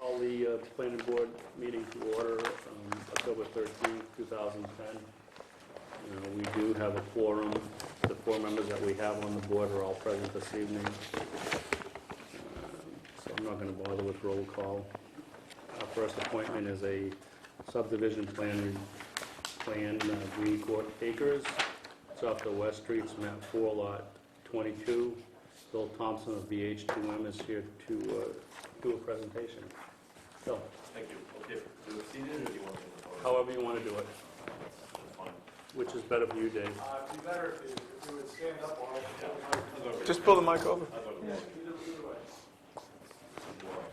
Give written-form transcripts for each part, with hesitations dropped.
Call the planning board meeting to order, October 13th, 2010. We do have a quorum. The 4 members that we have on the board are all present this evening. So I'm not going to bother with roll call. Our first appointment is a subdivision plan, Green Court Acres. It's off the West Streets, map 4, lot 22. Bill Thompson of VIII is here to do a presentation. Bill. Thank you. Okay, do it seated or do you want me to pose? However you want to do it. That's fine. Which is better for you, Dave? It'd be better if you would stand up or I'll go Just pull the mic over. I'll go either way. more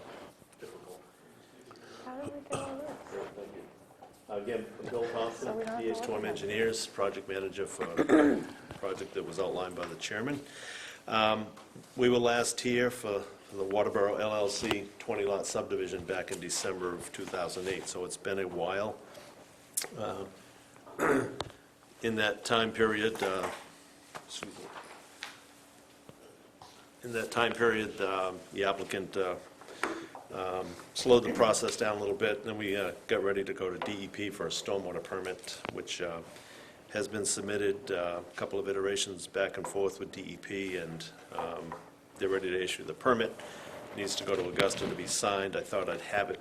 difficult. How did we get all this? Great, thank you. Again, Bill Thompson, So we don't have to VIII look at Engineers, project manager for a project that was outlined by the chairman. We were last here for the Waterboro LLC 20-lot subdivision back in December of 2008, so it's been a while. In that time period, the applicant slowed the process down a little bit, and then we got ready to go to DEP for a stormwater permit, which has been submitted, a couple of iterations back and forth with DEP, and they're ready to issue the permit. It needs to go to Augusta to be signed. I thought I'd have it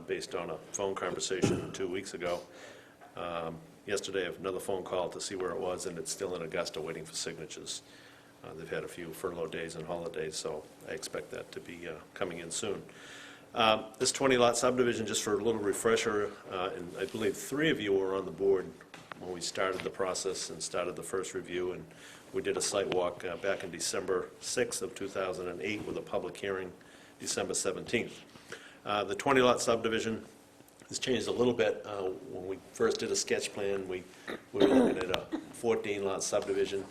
based on a phone conversation 2 weeks ago. Yesterday, I have another phone call to see where it was, and it's still in Augusta waiting for signatures. They've had a few furlough days and holidays, so I expect that to be coming in soon. This 20-lot subdivision, just for a little refresher, and I believe 3 of you were on the board when we started the process and started the first review, and we did a site walk back in December 6th of 2008 with a public hearing December 17th. The 20-lot subdivision has changed a little bit. When we first did a sketch plan, we were looking at a 14-lot subdivision.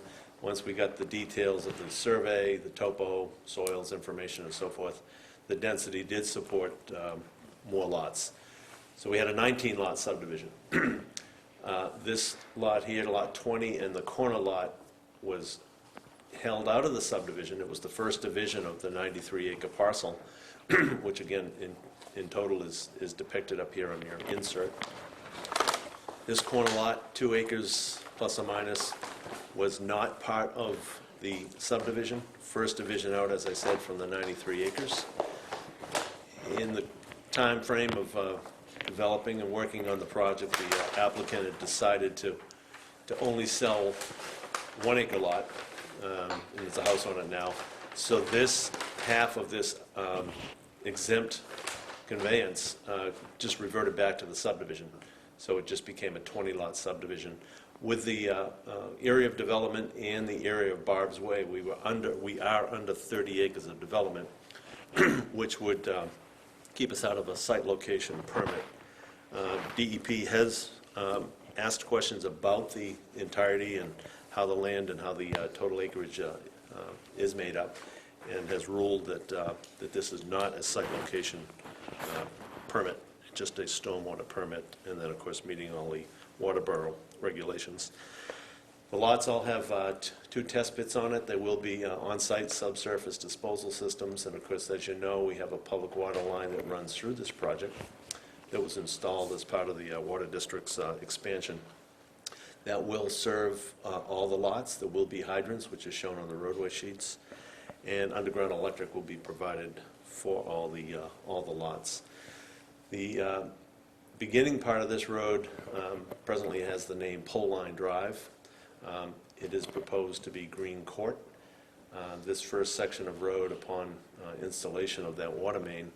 Once we got the details of the survey, the topo, soils information, and so forth, the density did support more lots. So we had a 19-lot subdivision. This lot here, lot 20, and the corner lot was held out of the subdivision. It was the first division of the 93-acre parcel, which again, in total is depicted up here on your insert. This corner lot, 2 acres plus or minus, was not part of the subdivision. First division out, as I said, from the 93 acres. In the time frame of developing and working on the project, the applicant had decided to only sell 1 acre lot, and there's a house on it now. So this half of this exempt conveyance just reverted back to the subdivision. So it just became a 20-lot subdivision. With the area of development and the area of Barb's Way, we are under 30 acres of development, which would keep us out of a site location permit. DEP has asked questions about the entirety and how the land and how the total acreage is made up, and has ruled that this is not a site location permit, just a stormwater permit, and then of course meeting all the Waterboro regulations. The lots all have 2 test pits on it. There will be on-site subsurface disposal systems, and of course, as you know, we have a public water line that runs through this project that was installed as part of the water district's expansion. That will serve all the lots. There will be hydrants, which is shown on the roadway sheets, and underground electric will be provided for all the lots. The beginning part of this road presently has the name Pole Line Drive. It is proposed to be Green Court. This first section of road, upon installation of that water main,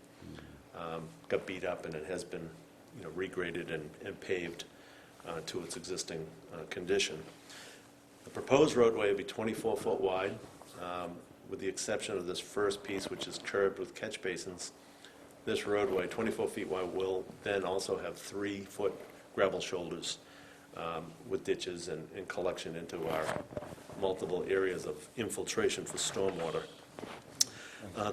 got beat up, and it has been regraded and paved to its existing condition. The proposed roadway will be 24-foot wide, with the exception of this first piece, which is curved with catch basins. This roadway, 24 feet wide, will then also have 3-foot gravel shoulders with ditches and collection into our multiple areas of infiltration for stormwater.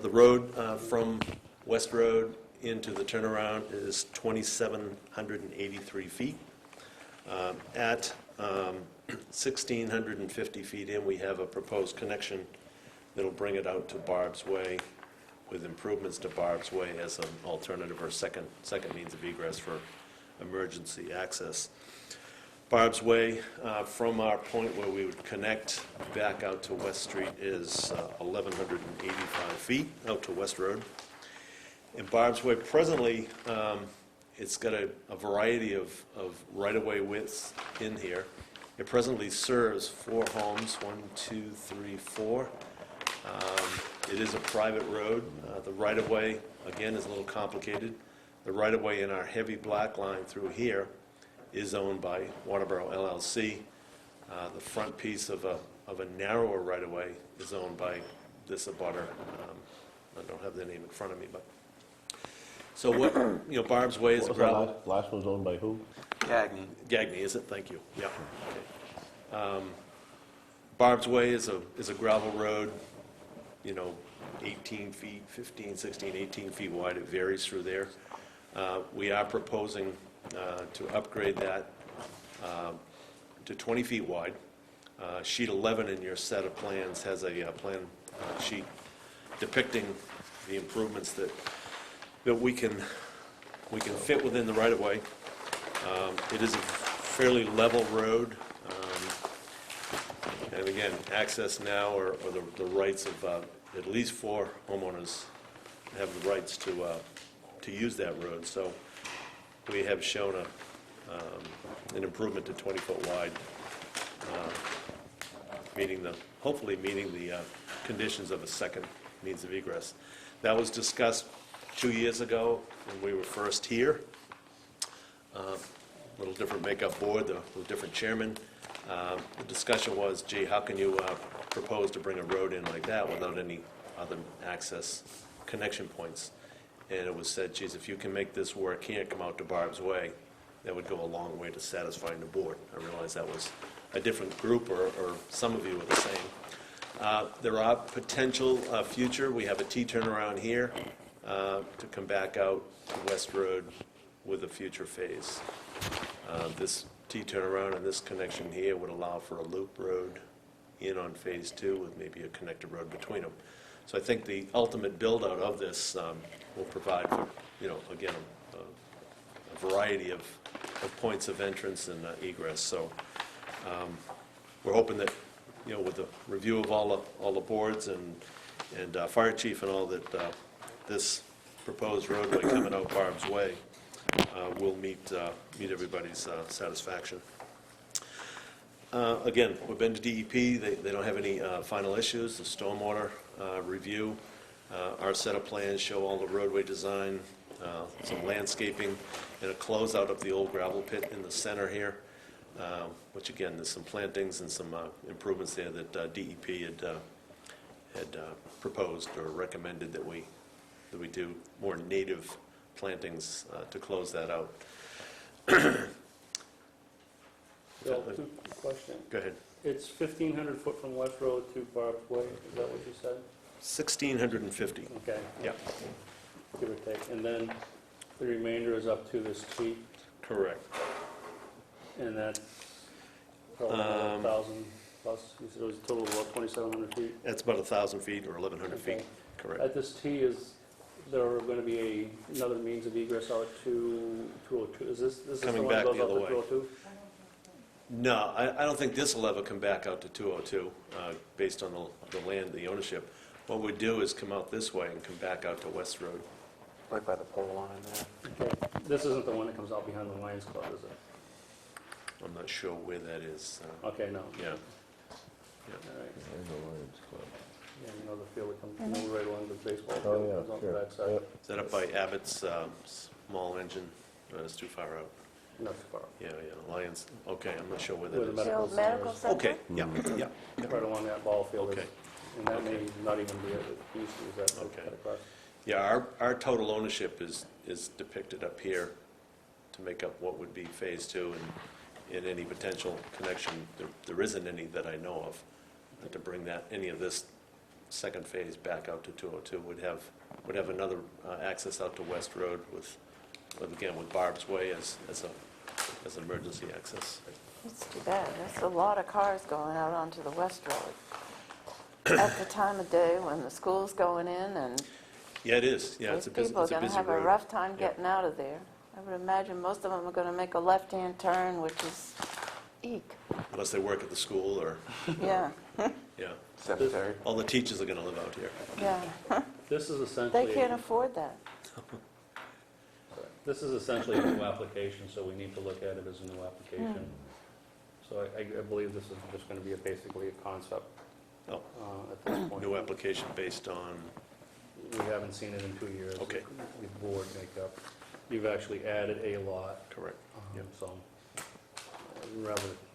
The road from West Road into the turnaround is 2,783 feet. At 1,650 feet in, we have a proposed connection that'll bring it out to Barb's Way, with improvements to Barb's Way as an alternative or second means of egress for emergency access. Barb's Way, from our point where we would connect back out to West Street, is 1,185 feet out to West Road. And Barb's Way presently, it's got a variety of right-of-way widths in here. It presently serves 4 homes, 1, 2, 3, 4. It is a private road. The right-of-way, again, is a little complicated. The right-of-way in our heavy black line through here is owned by Waterboro LLC. The front piece of a narrower right-of-way is owned by this abutter. I don't have the name in front of me, but. So what, Barb's Way is a gravel. Last one's owned by who? Gagney, is it? Thank you. Yeah. Okay. Barb's Way is a gravel road, 18 feet, 15, 16, 18 feet wide. It varies through there. We are proposing to upgrade that to 20 feet wide. Sheet 11 in your set of plans has a plan sheet depicting the improvements that we can fit within the right-of-way. It is a fairly level road, and again, access now, or the rights of at least 4 homeowners have the rights to use that road. So we have shown an improvement to 20-foot wide, hopefully meeting the conditions of a second means of egress. That was discussed 2 years ago when we were first here. A little different makeup board, a little different chairman. The discussion was, gee, how can you propose to bring a road in like that without any other access connection points? And it was said, geez, if you can make this work here, come out to Barb's Way, that would go a long way to satisfying the board. I realize that was a different group, or some of you were the same. There are potential future. We have a T-turnaround here to come back out to West Road with a future phase. This T-turnaround and this connection here would allow for a loop road in on Phase 2 with maybe a connected road between them. So I think the ultimate build-out of this will provide for, again, a variety of points of entrance and egress. So we're hoping that, with the review of all the boards and fire chief and all, that this proposed roadway coming out Barb's Way will meet everybody's satisfaction. Again, we've been to DEP. They don't have any final issues. The stormwater review, our set of plans show all the roadway design, some landscaping, and a closeout of the old gravel pit in the center here, which again, there's some plantings and some improvements there that DEP had proposed or recommended that we do more native plantings to close that out. Bill, two questions. Go ahead. It's 1,500 foot from West Road to Barb's Way, is that what you said? 1,650. Okay. Yeah, Give or take. And then the remainder is up to this T, correct. and that's probably 1,000 plus. You said it was a total of about 2,700 feet? That's about 1,000 feet or 1,100 feet, Okay. correct. At this T, is there going to be another means of egress out to 202? Is this the Coming one that back goes the out other to way. 202? No, I don't think this will ever come back out to 202, based on the land, the ownership. What we'd do is come out this way and come back out to West Road. Right by the pole line there. Okay. This isn't the one that comes out behind the Lions Club, is it? I'm not sure where that is. Okay, no. Yeah. All right. There's the Lions Club. Yeah, the field that comes right along the baseball Oh, field, yeah, comes out the sure. backside. Yep. Is that up by Abbott's small engine? It's too far out. Not too far. Yeah, Lions, okay, I'm not sure where Where the that The is. medical old center medical is. center? Okay, yeah, yeah. Right along that ball field. is- Okay. And that may Okay. not even be it used to, is that Okay. cut across? Yeah, our total ownership is depicted up here to make up what would be Phase 2, and any potential connection, there isn't any that I know of. And to bring any of this second phase back out to 202 would have another access out to West Road with Barb's Way as an emergency access. It's too bad. That's a lot of cars going out onto the West Road. At the time of day when the school's going in and Yeah, it is. Yeah, Those it's a busy, people are it's a going to busy have a road. rough time Yeah. getting out of there. I would imagine most of them are going to make a left-hand turn, which is eek. Unless they work at the school or, Yeah, yeah. Cemetery. All the teachers are going to live out here. yeah. This is They essentially, can't afford that. this is essentially a new application, so we need to look at it as a new application. So I believe this is just going to be basically a concept Oh, at this point. new application based on, We haven't seen it in 2 years. Okay. With board makeup. You've actually added a lot. correct. Yep. So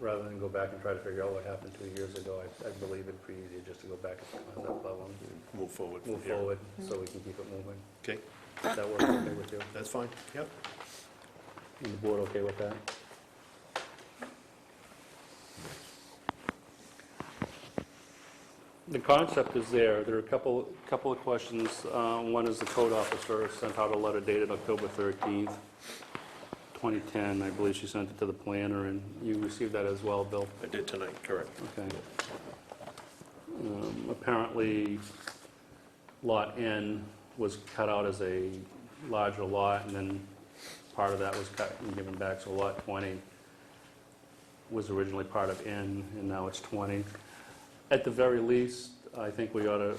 rather than go back and try to figure out what happened 2 years ago, I believe it'd be easier just to go back at that level and Move forward. move from here. forward so we can keep it moving. Okay, Does that work okay with you? that's fine. Yep. Is the board okay with that? The concept is there. There are a couple of questions. One is the code officer sent out a letter dated October 13th, 2010. I believe she sent it to the planner, and you received that as well, Bill? I did tonight, correct. Okay. Apparently, Lot N was cut out as a larger lot, and then part of that was cut and given back, so Lot 20 was originally part of N, and now it's 20. At the very least, I think we ought to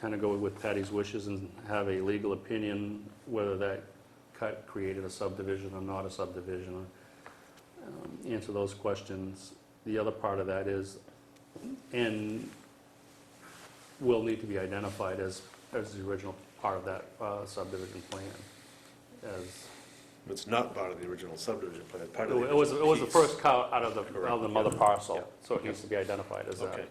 kind of go with Patti's wishes and have a legal opinion whether that cut created a subdivision or not a subdivision, or answer those questions. The other part of that is, N will need to be identified as the original part of that subdivision plan. As It's not part of the original subdivision plan, part it of the was the original first piece. cut out of the mother parcel, Yeah. so it needs to be identified as that. Okay.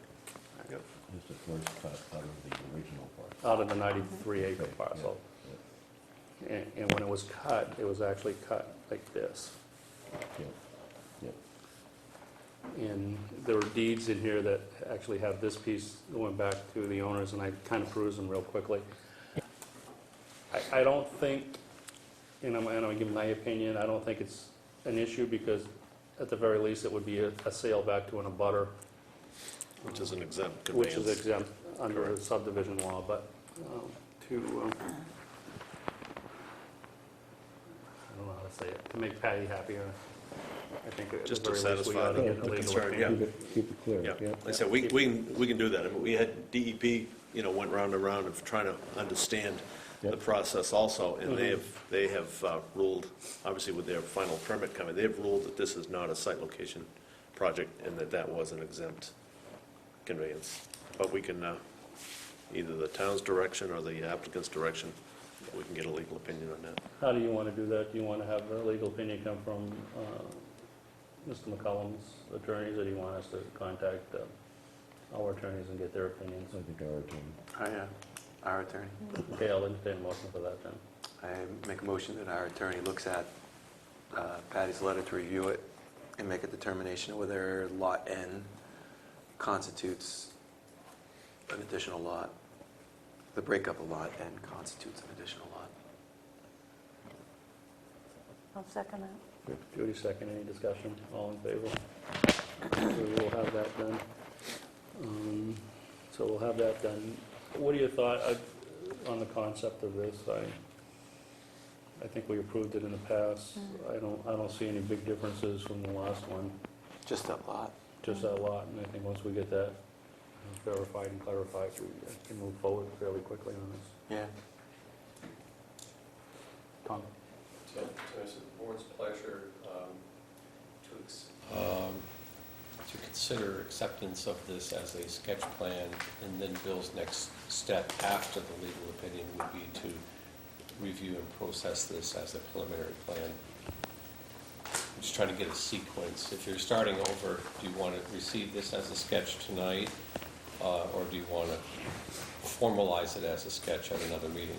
Yep. It's the first cut out of the original part. Out of the 93-acre Okay, parcel. yeah, And when it was cut, it was actually cut like this. yeah, yeah. And there are deeds in here that actually have this piece going back to the owners, and I kind of perused them real quickly. I don't think, and I'm going to give my opinion, I don't think it's an issue, because at the very least, it would be a sale back to an abutter, Which is an exempt which conveyance. is exempt under the subdivision law, but I don't know how to say it, to make Patti happier, I think at the Just to very least, we ought to satisfy get the a legal concern, yeah. opinion. Keep it clear, Yeah, yeah. like I said, we can do that. I mean, we had DEP, went round and round of trying to understand the Yep. process also, and they have ruled, obviously with their final permit coming, they've ruled that this is not a site location project and that was an exempt conveyance. But we can, either the town's direction or the applicant's direction, we can get a legal opinion on that. How do you want to do that? Do you want to have the legal opinion come from Mr. McCullum's attorneys, or do you want us to contact our attorneys and get their opinions? I think our attorney. Our attorney. Okay, I'll entertain a motion for that then. I make a motion that our attorney looks at Patti's letter to review it and make a determination of whether Lot N constitutes an additional lot. The breakup of Lot N constitutes an additional lot. I'll second that. Good. Judy, second. Any discussion? All in favor? We will have that done. So we'll have that done. What are your thoughts on the concept of this? I think we approved it in the past. I don't see any big differences from the last one, Just that lot. just that lot. And I think once we get that verified and clarified, we can move forward fairly quickly on this. Yeah. Tom? So it's the board's pleasure to consider acceptance of this as a sketch plan, and then Bill's next step after the legal opinion would be to review and process this as a preliminary plan. I'm just trying to get a sequence. If you're starting over, do you want to receive this as a sketch tonight, or do you want to formalize it as a sketch at another meeting?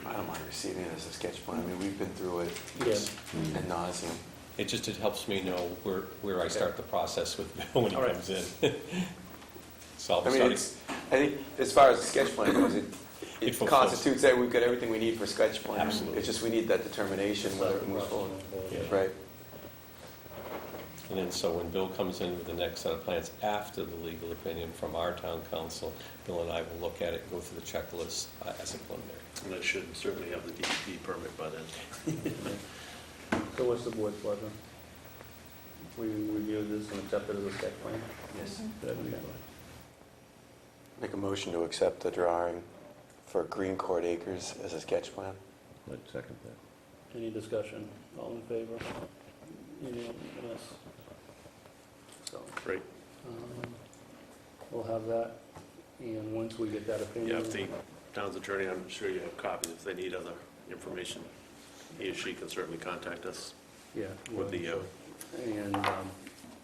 I don't mind receiving it as a sketch plan. I mean, we've been through it Yeah. ad nauseum. It helps me know where I start the process with Bill when he All right. comes in. So I'll I mean, start. I think as far as the sketch plan goes, It it fulfills. constitutes that we've got everything we need for a sketch plan. Absolutely. It's just we need that determination whether it moves forward. Yeah. Right. And then so when Bill comes in with the next set of plans after the legal opinion from our town council, Bill and I will look at it and go through the checklist as a preliminary. And I should certainly have the DEP permit by then. So what's the board's pleasure? We review this and accept it as a sketch plan? Yes. That would be fine. Make a motion to accept the drawing for Green Court Acres as a sketch plan. I'd second that. Any discussion? All in favor? Unanimous. So, Great. we'll have that, and once we get that opinion. Yeah, if the town's attorney, I'm sure you have copies. If they need other information, he or she can certainly contact us Yeah. with the, And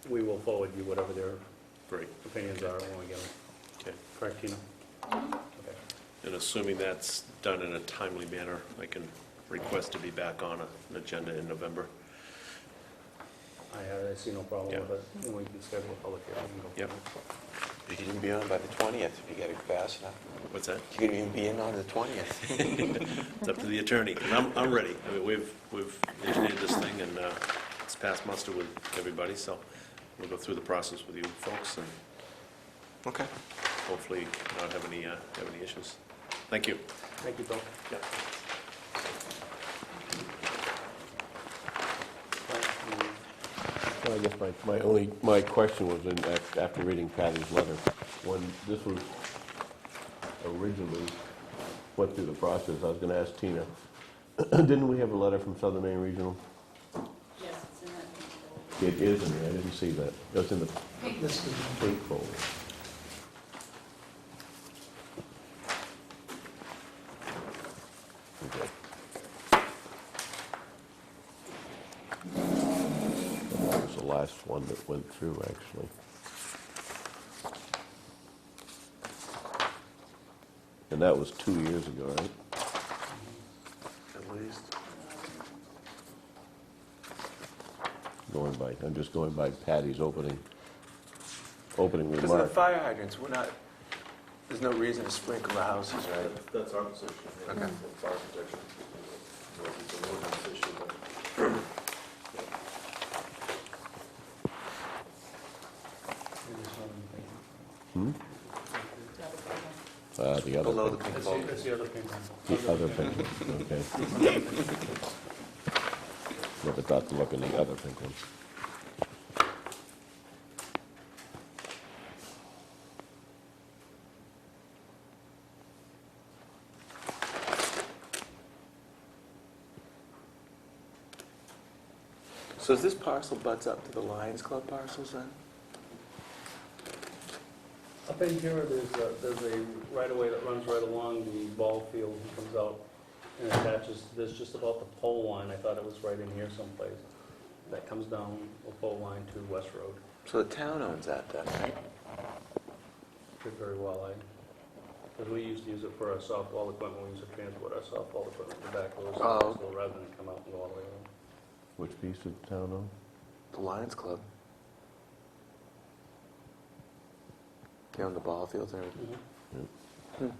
we will forward you whatever their great. opinions are when we get them. Okay. Correct, Tina? Okay. And assuming that's done in a timely manner, I can request to be back on an agenda in November. I see no problem Yeah. with it, and we can schedule a public hearing and go from Yep. You can even be on by the 20th if you get it fast enough. What's that? You can even be in on the 20th. It's up to the attorney. 'Cause I'm ready. I mean, we've engineered this thing, and it's passed muster with everybody, so we'll go through the process with you folks and Okay. hopefully not have any issues. Thank you. Thank you, Bill. Yeah. Well, I guess my question was after reading Patty's letter, when this was originally went through the process, I was gonna ask Tina, didn't we have a letter from Southern Maine Regional? Yes, it's in that pink It is in there, I didn't see that. It was in the folder. pink folder. Okay. That was the last one that went through, actually. And that was 2 years ago, right? At least. I'm just going by Patty's opening Because of the remark. fire hydrants, there's no reason to sprinkle the houses, right? That's our position. Okay. It's our protection. It's an ordinance issue, but Hmm? The other Below the pink. pink folder. That's the other pink one. The other pink, okay. Never thought to look in the other pink one. So is this parcel butts up to the Lions Club parcels then? Up in here, there's a right-of-way that runs right along the ball field and comes out and attaches, there's just about the pole line, I thought it was right in here someplace, that comes down the pole line to West Road. So the town owns that then, right? Did very well, because we used to use it for our softball equipment, we used to transport our softball equipment to back rows, Oh. so rather than come out and go all the way around. Which piece of the town own? The Lions Club. They own the ball fields and everything.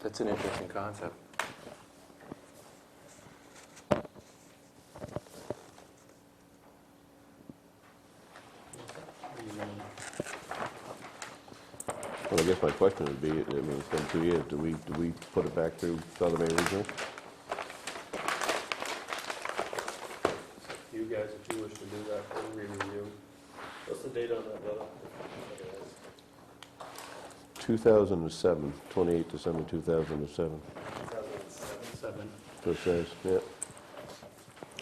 That's an interesting concept. Well, I guess my question would be, I mean, it's been 2 years, do we put it back through Southern Maine Regional? You guys, if you wish to do that for re-review. What's the date on that letter? 2007, 28 December 2007. 7. So it says, yeah.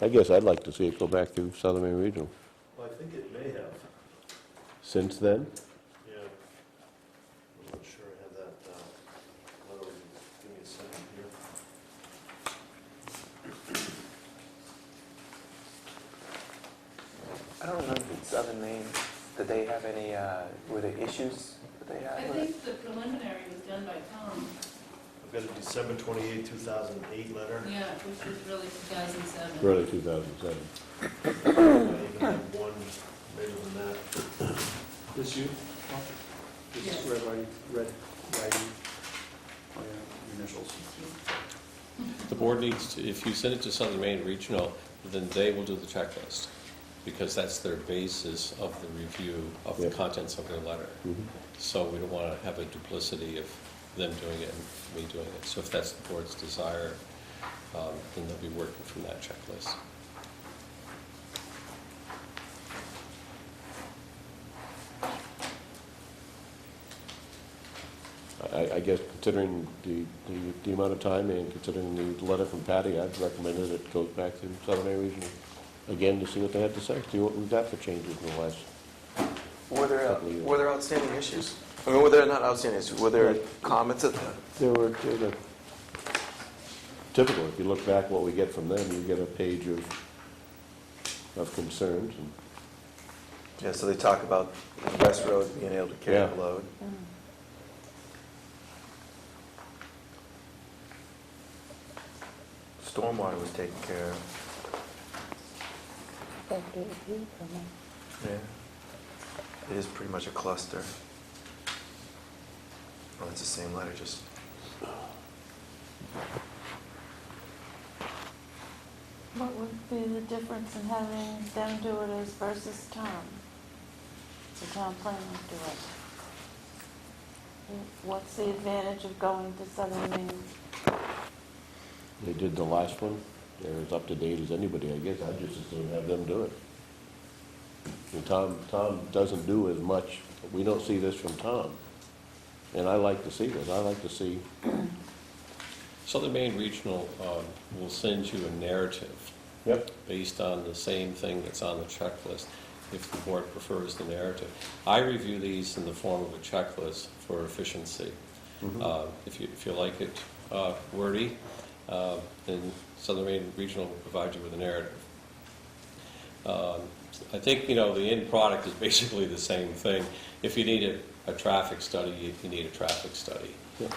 I guess I'd like to see it go back through Southern Maine Regional. well, I think it may have. Since then? Yeah. I'm not sure I have that letter. Give me a second here. I don't remember if Southern Maine, did they have any, were there issues that they I had with it? think the preliminary was done by Tom, I've got a December 28, 2008 letter. yeah, which was really 2007. Early 2007. I even have one later than that. This you? This Yes. is red writing, oh yeah, initials. The board needs to, if you send it to Southern Maine Regional, then they will do the checklist. because that's their basis of the review of the Yeah. contents of their letter. Mhm. So we don't want to have a duplicity of them doing it and me doing it. So if that's the board's desire, then they'll be working from that checklist. I guess considering the amount of time and considering the letter from Patti, I'd recommend that it goes back to Southern Area Regional again to see what they had to say, see what we've got for changes in the last. Were there outstanding issues? I mean, were there not outstanding issues? Were there comments at that? There were typical, if you look back what we get from them, you get a page of concerns. And Yeah, so they talk about West Road being able to carry Yeah. the load. Stormwater was taken care of. Yeah. It is pretty much a cluster. Oh, it's the same letter, just. What would be the difference in having them do it as versus Tom? The town planner do it. What's the advantage of going to Southern Maine? they did the last one, they're as up to date as anybody, I guess. I'd just as soon have them do it. And Tom doesn't do as much, we don't see this from Tom. And I like to see this, I like to see, Southern Maine Regional will send you a narrative yep, based on the same thing that's on the checklist, if the board prefers the narrative. I review these in the form of a checklist for efficiency. If you like it wordy, then Southern Maine Regional will provide you with a narrative. I think, the end product is basically the same thing. If you need a traffic study, you need a traffic study. yep.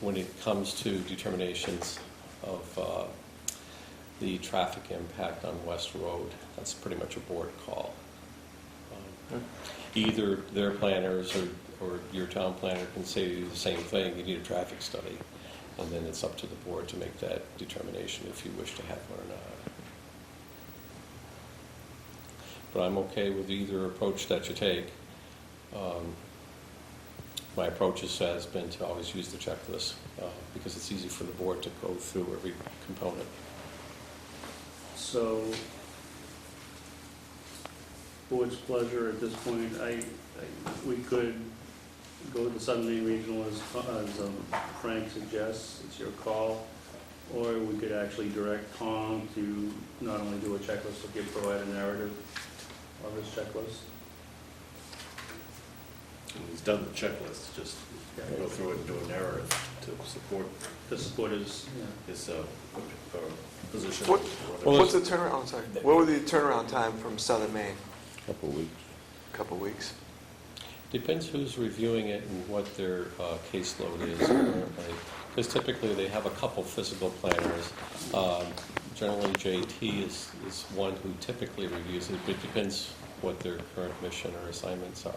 When it comes to determinations of the traffic impact on West Road, that's pretty much a board call. Either their planners or your town planner can say to you the same thing, you need a traffic study, and then it's up to the board to make that determination if you wish to have one or not. But I'm okay with either approach that you take. My approach has been to always use the checklist because it's easy for the board to go through every component. So, board's pleasure at this point, we could go with the Southern Maine Regional as Frank suggests, it's your call, or we could actually direct Tom to not only do a checklist, but provide a narrative of his checklist. He's done the checklist, just go through it and do a narrative to support To support his, his position. What's the turnaround, I'm sorry, what would the turnaround time from Southern Maine? Couple of weeks. Couple weeks? Depends who's reviewing it and what their caseload is currently. Because typically they have a couple physical planners. Generally JT is one who typically reviews it, but it depends what their current mission or assignments are.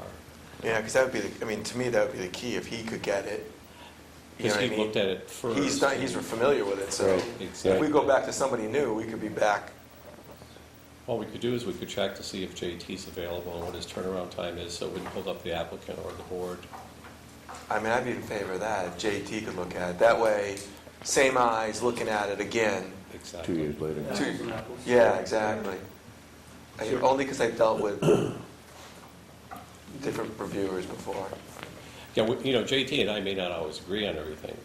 Yeah, because that would be, to me, that would be the key, if he could get it. You know Because what I he mean? looked at it first. He's familiar with it, so Right. if we go back to somebody new, we could be back. What we could do is we could check to see if JT's available and what his turnaround time is, so it wouldn't hold up the applicant or the board. I mean, I'd be in favor of that, if JT could look at it. That way, same eyes looking at it again. Exactly. 2 years later. apples and apples. Yeah, exactly. Only because I've dealt with different reviewers before. Yeah, JT and I may not always agree on everything.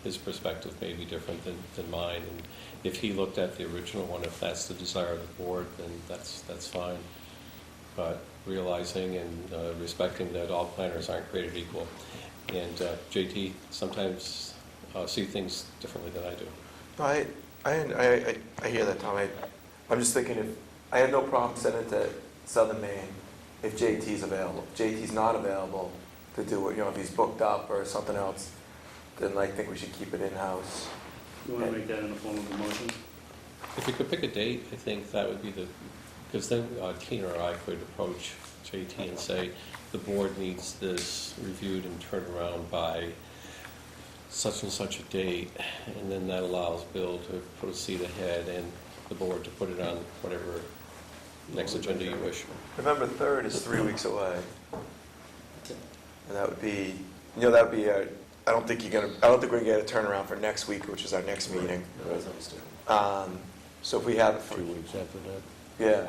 His perspective may be different than mine, and if he looked at the original one, if that's the desire of the board, then that's fine. But realizing and respecting that all planners aren't created equal, and JT sometimes see things differently than I do. I hear that, Tom. I'm just thinking, if I have no problem sending it to Southern Maine if JT's available. If JT's not available to do it, if he's booked up or something else, then I think we should keep it in-house. You want to make that in the form of a motion? If we could pick a date, I think that would be because then Tina or I could approach JT and say, the board needs this reviewed and turned around by such and such a date, and then that allows Bill to proceed ahead and the board to put it on whatever Next agenda you wish. November 3rd is 3 weeks away. And that would be, that would be, I don't think we're gonna get a turnaround for next week, which is our next meeting. So if we have it for, 2 weeks after that. yeah,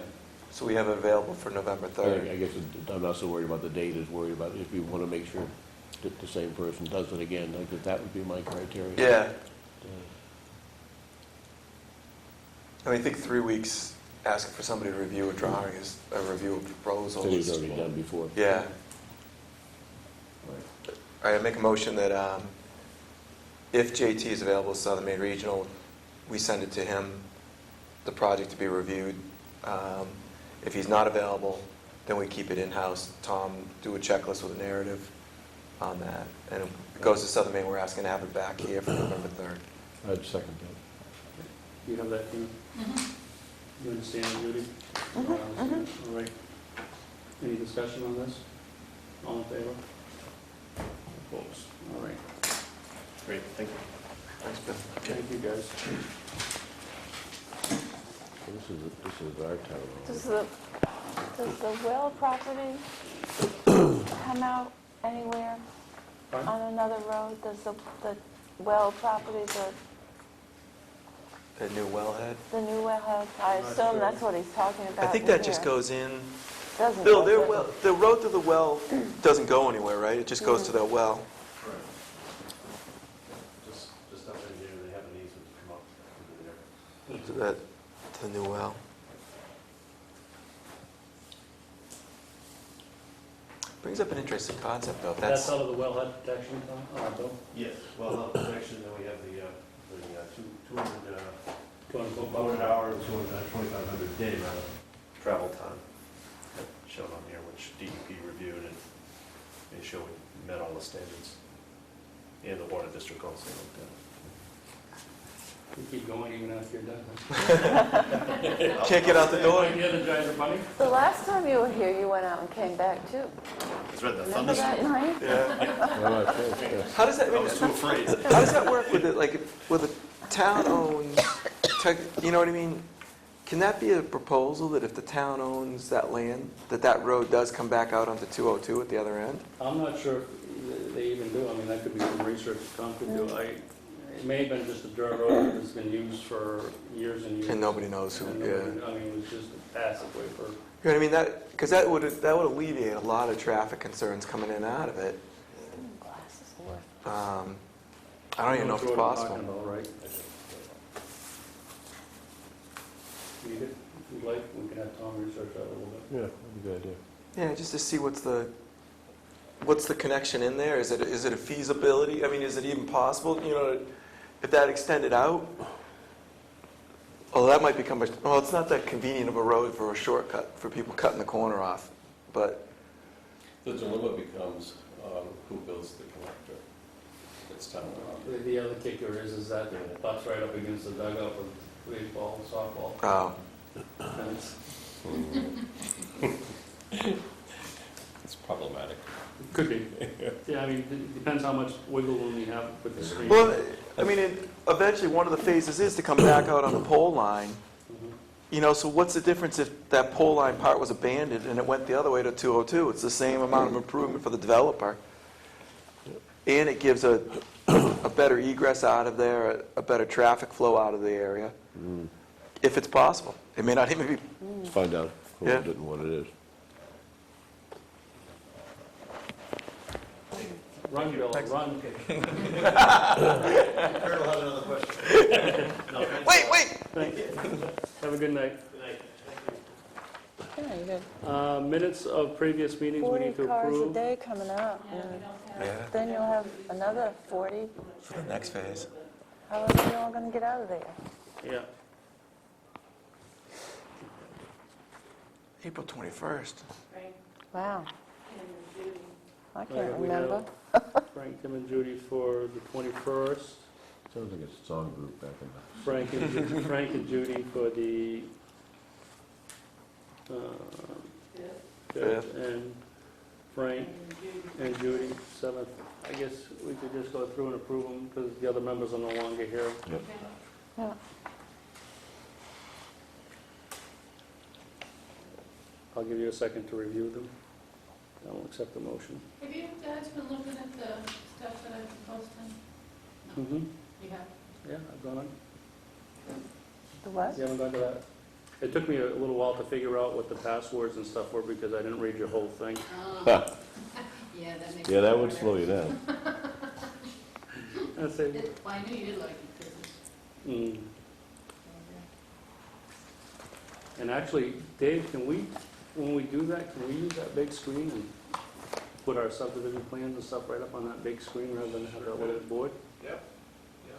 so we have it available for November 3rd. I guess I'm not so worried about the date, as worried about if we want to make sure that the same person does it again, like that would be my criteria. Yeah, I think 3 weeks asking for somebody to review a drawing is a review of proposal. So he's already done before. Yeah. All right, I make a motion that if JT is available, Southern Maine Regional, we send it to him, the project to be reviewed. If he's not available, then we keep it in-house. Tom, do a checklist with a narrative on that. And if it goes to Southern Maine, we're asking to have it back here for November 3rd. I'd second that. You have that, Tina? You understand, Judy? All right. Any discussion on this? All in favor? Opposed? All right. Great, thank you. Thanks, Bill. Thank you, guys. This is our town. Does the well property come out anywhere Pardon? on another road? Does the well property, The new wellhead. the new wellhead? I I'm not assume sure. that's what he's talking about. I think in that just here. goes in. Doesn't Bill, it? their well, the road to the well doesn't go anywhere, right? It just goes to their well. Just up in here, they have an easement to come up into there. To the new well. Brings up an interesting concept, though. That's out of the wellhead protection, Bill? Yes, well, protection, then we have the 200 200 hour, 2,500 day rather, travel time shown on here, which DEP reviewed, and they show we met all the standards. And the water district also looked at You keep going even after you're done. Can't get out the door. Yeah, the guys are funny. The last time you were here, you went out and came back too. it. It's right in the Remember that thunderstorm. night? Yeah. Well, that's- How does that? I was too afraid. How does that work with it? Like, with a town owns, you know what I mean? Can that be a proposal that if the town owns that land, that road does come back out onto 202 at the other end? I'm not sure if they even do. I mean, that could be some research Tom could do. It may have been just a dirt road that's been used for years and years. And nobody knows who. And Yeah. nobody- I mean, it was just a passageway for, You know what I mean? That because that would alleviate a lot of traffic concerns coming in and out of it. Glasses worth. I don't even know if it's what I'm possible. talking about, right? Need it? If you'd like, we can have Tom research that a little bit. Yeah, that'd be a good idea. Yeah, just to see what's the connection in there. Is it a feasibility? I mean, is it even possible? You know, if that extended out, that might become it's not that convenient of a road for a shortcut for people cutting the corner off, but The dilemma becomes who builds the connector. It's town property. The other kicker is that it butts right up against the dugout with baseball, softball. oh, fence. It's problematic. Could be. Yeah, I mean, it depends how much wiggle room you have with the stream. well, I mean, eventually one of the phases is to come back out on the pole line. Mhm. You know, so what's the difference if that pole line part was abandoned and it went the other way to 202? It's the same amount of improvement for the developer. And it gives a better egress out of there, a better traffic flow out of the area, if it's possible. It may not even be, Let's find out who Yeah. did and what it is. Run, Bill, run. Colonel has another question. wait! Thank you. Have a good night. Yeah, you got Minutes of previous meetings we 40 need to cars a approve. day coming up. Yeah, and we don't have. Yeah, Then you'll have another 40. for the next phase. How are you all going to get out of there? Yeah. April 21st. Frank Wow, and Judy. I Right, can't we remember. Frank, Tim, and Judy for the 21st. Sounds like a song group back in the... Frank and Judy for the Fifth 5th, and Frank and Judy. and Judy, 7th. I guess we could just go through and approve them because the other members are no longer here. Yep. Yeah. I'll give you a second to review them. I will accept the motion. Have you guys been looking at the stuff that I've been posting? No. Mm-hmm. You have? Yeah, I've gone on. The what? You haven't gone to that? It took me a little while to figure out what the passwords and stuff were because I didn't read your whole thing. Yeah, that makes Yeah, it that would harder. slow you down. I say, Well, I knew you did like it, because it's... mm. And actually, Dave, can we, when we do that, can we use that big screen and put our subdivision plans and stuff right up on that big screen rather than have that little board? Yep.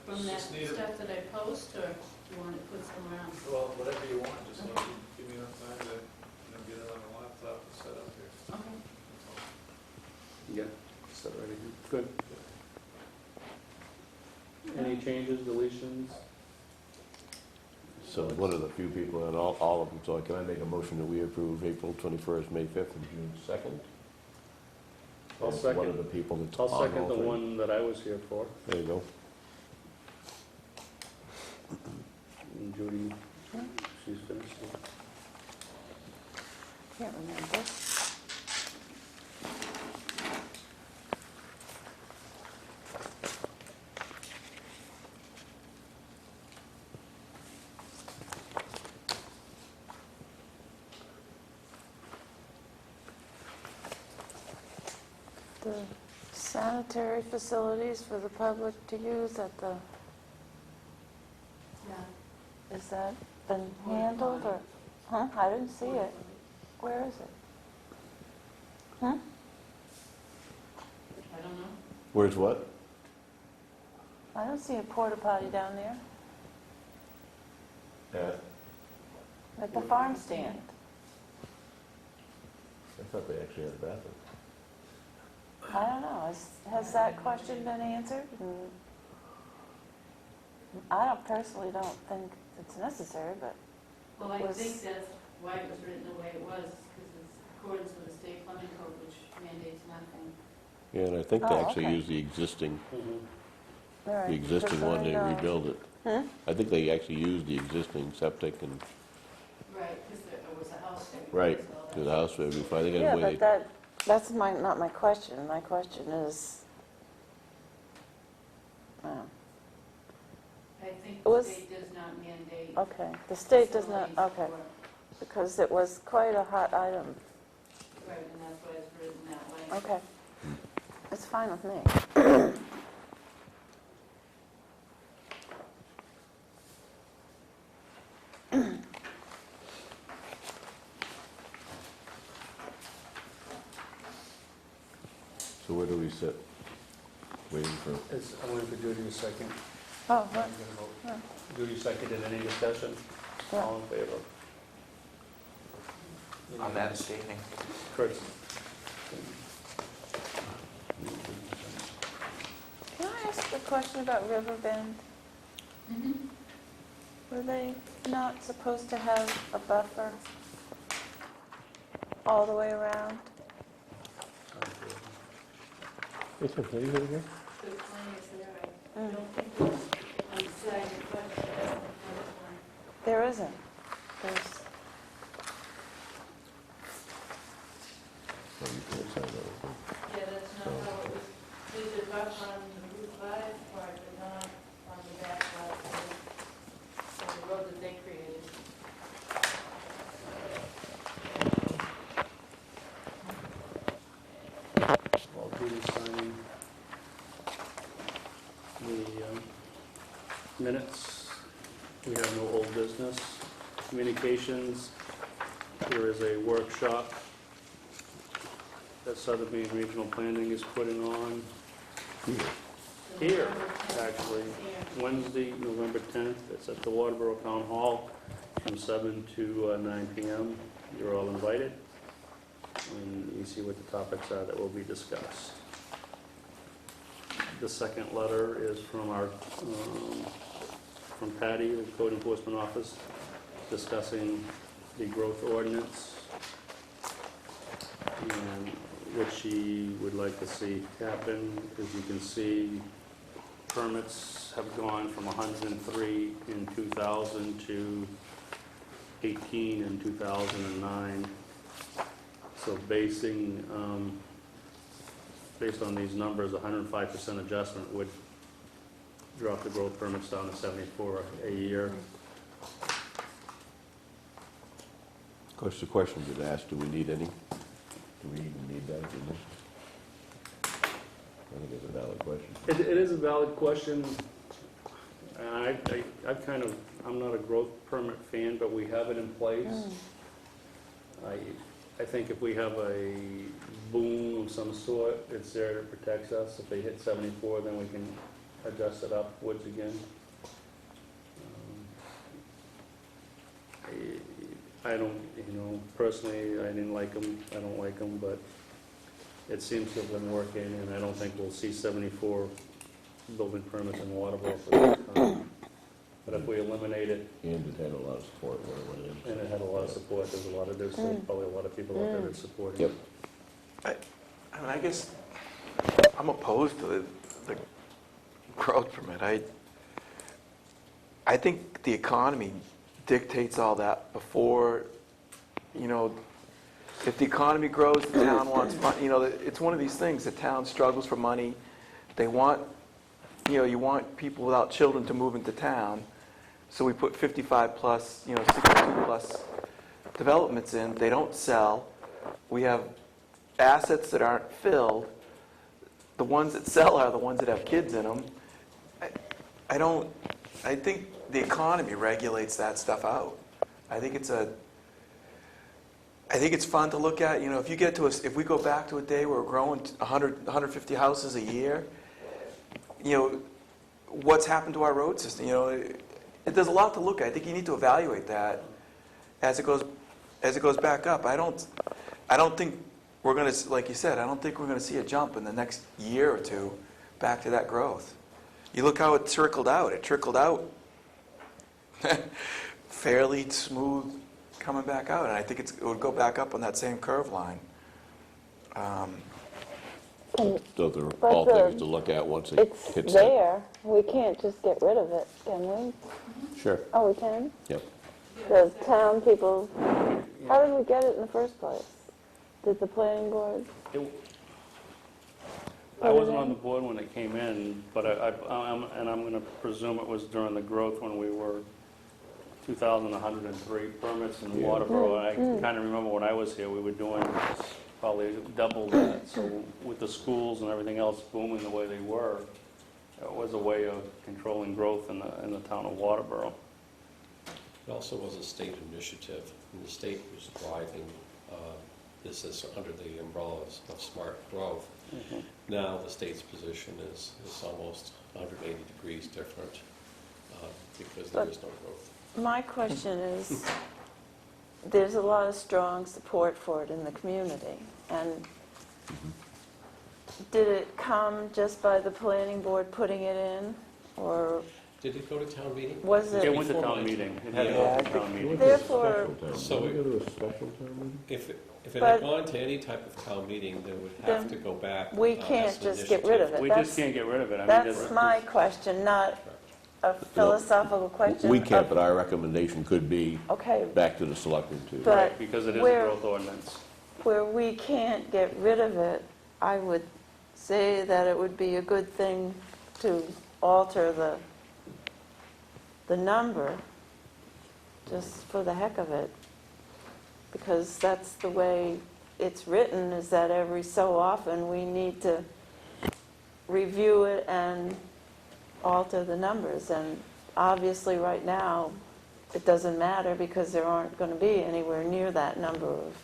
From that stuff that I post, or you want it put somewhere else? Well, whatever you want, just give me enough time to, get it on a laptop and set up here. Okay. Yeah, set it right here. Good. Any changes, deletions? So one of the few people, and all of them, so can I make a motion that we approve April 21st, May 5th, and June 2nd? I'll One of second, the people that's I'll on second all the three. one that I was here for. There you go. And Judy, she's finished. Can't remember. The sanitary facilities for the public to use at the, Yeah. is that been handled or? Huh? I didn't see it. Where is it? Huh? I don't know. Where's what? I don't see a porta potty down there at the farm stand. I thought they actually had a bathroom. I don't know. Has that question been answered? I personally don't think it's necessary, but Well, I Was- think that's why it was written the way it was, because it's in accordance with the state plumbing code, which mandates nothing. Yeah, and I think they Oh, actually okay. used the existing, all right. the existing one, they Because rebuilt it. Huh? I think they actually used the existing septic and, Right, because there was a house there. right, so to the that's- house, before I think Yeah, the way but that's not my question. My question is, I think It the was- state does not mandate. okay, the state does not, facilities okay, for- because it was quite a hot item. Right, and that's why it's written that way. Okay. It's fine with me. So where do we sit? Waiting for, I'm waiting for Judy a second. Oh, what? Yeah. Judy seconded, any discussion? Yeah. All in favor? I'm abstaining. Kurt's. Can I ask a question about Riverbend? Mhm. Were they not supposed to have a buffer all the way around? it's okay, you good? The plan is there, I Mm. don't think there's undecided question. I don't know this one. There isn't. There's, Oh, you can't sign that, Yeah, that's not how it was, there's a buffer on the Route 5 part, but not on the back part of the road that they created. While Judy's signing the minutes, we have no old business. Communications, there is a workshop that Southern Maine Regional Planning is putting on here, actually, Wednesday, November 10th. It's at the Waterboro Town Hall from 7 to 9 p.m. You're all invited, and you see what the topics are that will be discussed. The second letter is from from Patti, the Code Enforcement Office, discussing the growth ordinance and what she would like to see happen. As you can see, permits have gone from 103 in 2000 to 18 in 2009. So based on these numbers, 105% adjustment would drop the growth permits down to 74 a year. Of course, the question was asked, do we need any? Do we even need that in this? I think it's a valid question. It is a valid question. I'm not a growth permit fan, but we have it in place. I think if we have a boom of some sort, it's there, it protects us. If they hit 74, then we can adjust it upwards again. I don't, personally, I didn't like them, I don't like them, but it seems to have been working, and I don't think we'll see 74 building permits in Waterboro for this time. But if we eliminate it, And it had a lot of support when it went in. and it had a lot of support, there's still probably a lot of people out there that support it. Yep. I guess I'm opposed to the growth permit. I think the economy dictates all that before, if the economy grows, the town wants money. It's one of these things, the town struggles for money. They want, you want people without children to move into town. So we put 55 plus, 62 plus developments in. They don't sell. We have assets that aren't filled. The ones that sell are the ones that have kids in them. I think the economy regulates that stuff out. I think it's fun to look at. If we go back to a day where we're growing 100, 150 houses a year, what's happened to our road system? There's a lot to look at. I think you need to evaluate that as it goes back up. I don't think we're going to, like you said, I don't think we're going to see a jump in the next year or two back to that growth. You look how it trickled out. It trickled out fairly smooth coming back out, and I think it would go back up on that same curve line. So they're But all things to look at once it It's hits that. there, we can't just get rid of it, can we? Sure. Oh, we can? Yep. The town people, how did we get it in the first place? Did the planning board? I wasn't on the board when it came in, but I'm going to presume it was during the growth when we were 2,103 permits in Waterboro. I kind of remember when I was here, we were doing probably double that. So with the schools and everything else booming the way they were, it was a way of controlling growth in the town of Waterboro. It also was a state initiative, and the state was driving this is under the umbrella of smart growth. Now the state's position is almost 180 degrees different because there is no growth. My question is, there's a lot of strong support for it in the community, and did it come just by the planning board putting it in, or Did it go to town meeting? was It it? went to Before town mine. meeting. It had to Yeah. go to town meeting. Therefore- So we go to a special town meeting? If it But- had gone to any type of town meeting, then it would have Then to go back. we as can't an just get rid of initiative. it. We That's- just can't get rid of it. I mean, That's my question, not a philosophical question. We can't, of- but our recommendation could be Okay, back to the selectmen to. But Right, because it is a where- growth ordinance. where we can't get rid of it, I would say that it would be a good thing to alter the number, just for the heck of it. Because that's the way it's written, is that every so often we need to review it and alter the numbers. And obviously, right now, it doesn't matter because there aren't going to be anywhere near that number of.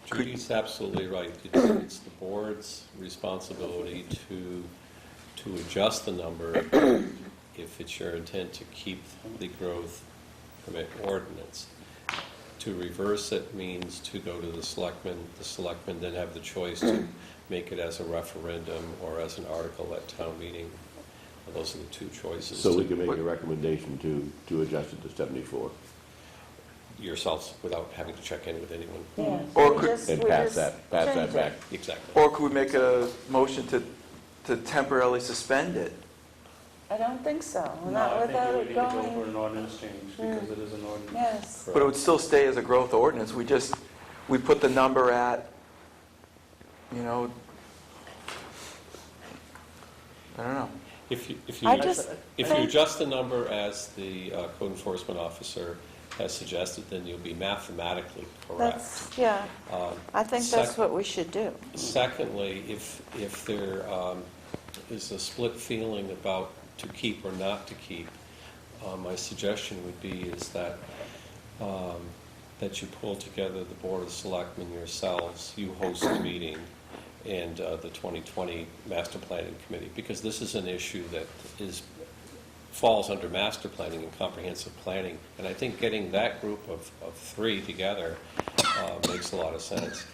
Judy's absolutely right. It's the board's responsibility to adjust the number if it's your intent to keep the growth permit ordinance. To reverse it means to go to the selectmen. The selectmen then have the choice to make it as a referendum or as an article at town meeting. Those are the two choices. So we can make a recommendation to adjust it to 74 Yourselves without having to check in with anyone. Yeah. Or we could- just- and we pass just that change it. back. Exactly. Or could we make a motion to temporarily suspend it? I don't think so. No, Not I without think we it need to go for going. an ordinance change because it is an ordinance. Yes. But it would still stay as a growth ordinance. we put the number at, you know, I don't know. If you I just think- adjust the number as the code enforcement officer has suggested, then you'll be mathematically correct. Yeah, Um, I think that's sec- what we should do. Secondly, if there is a split feeling about to keep or not to keep, my suggestion would be is that that you pull together the Board of Selectmen yourselves, you host a meeting, and the 2020 Master Planning Committee, because this is an issue that falls under master planning and comprehensive planning, and I think getting that group of three together makes a lot of sense.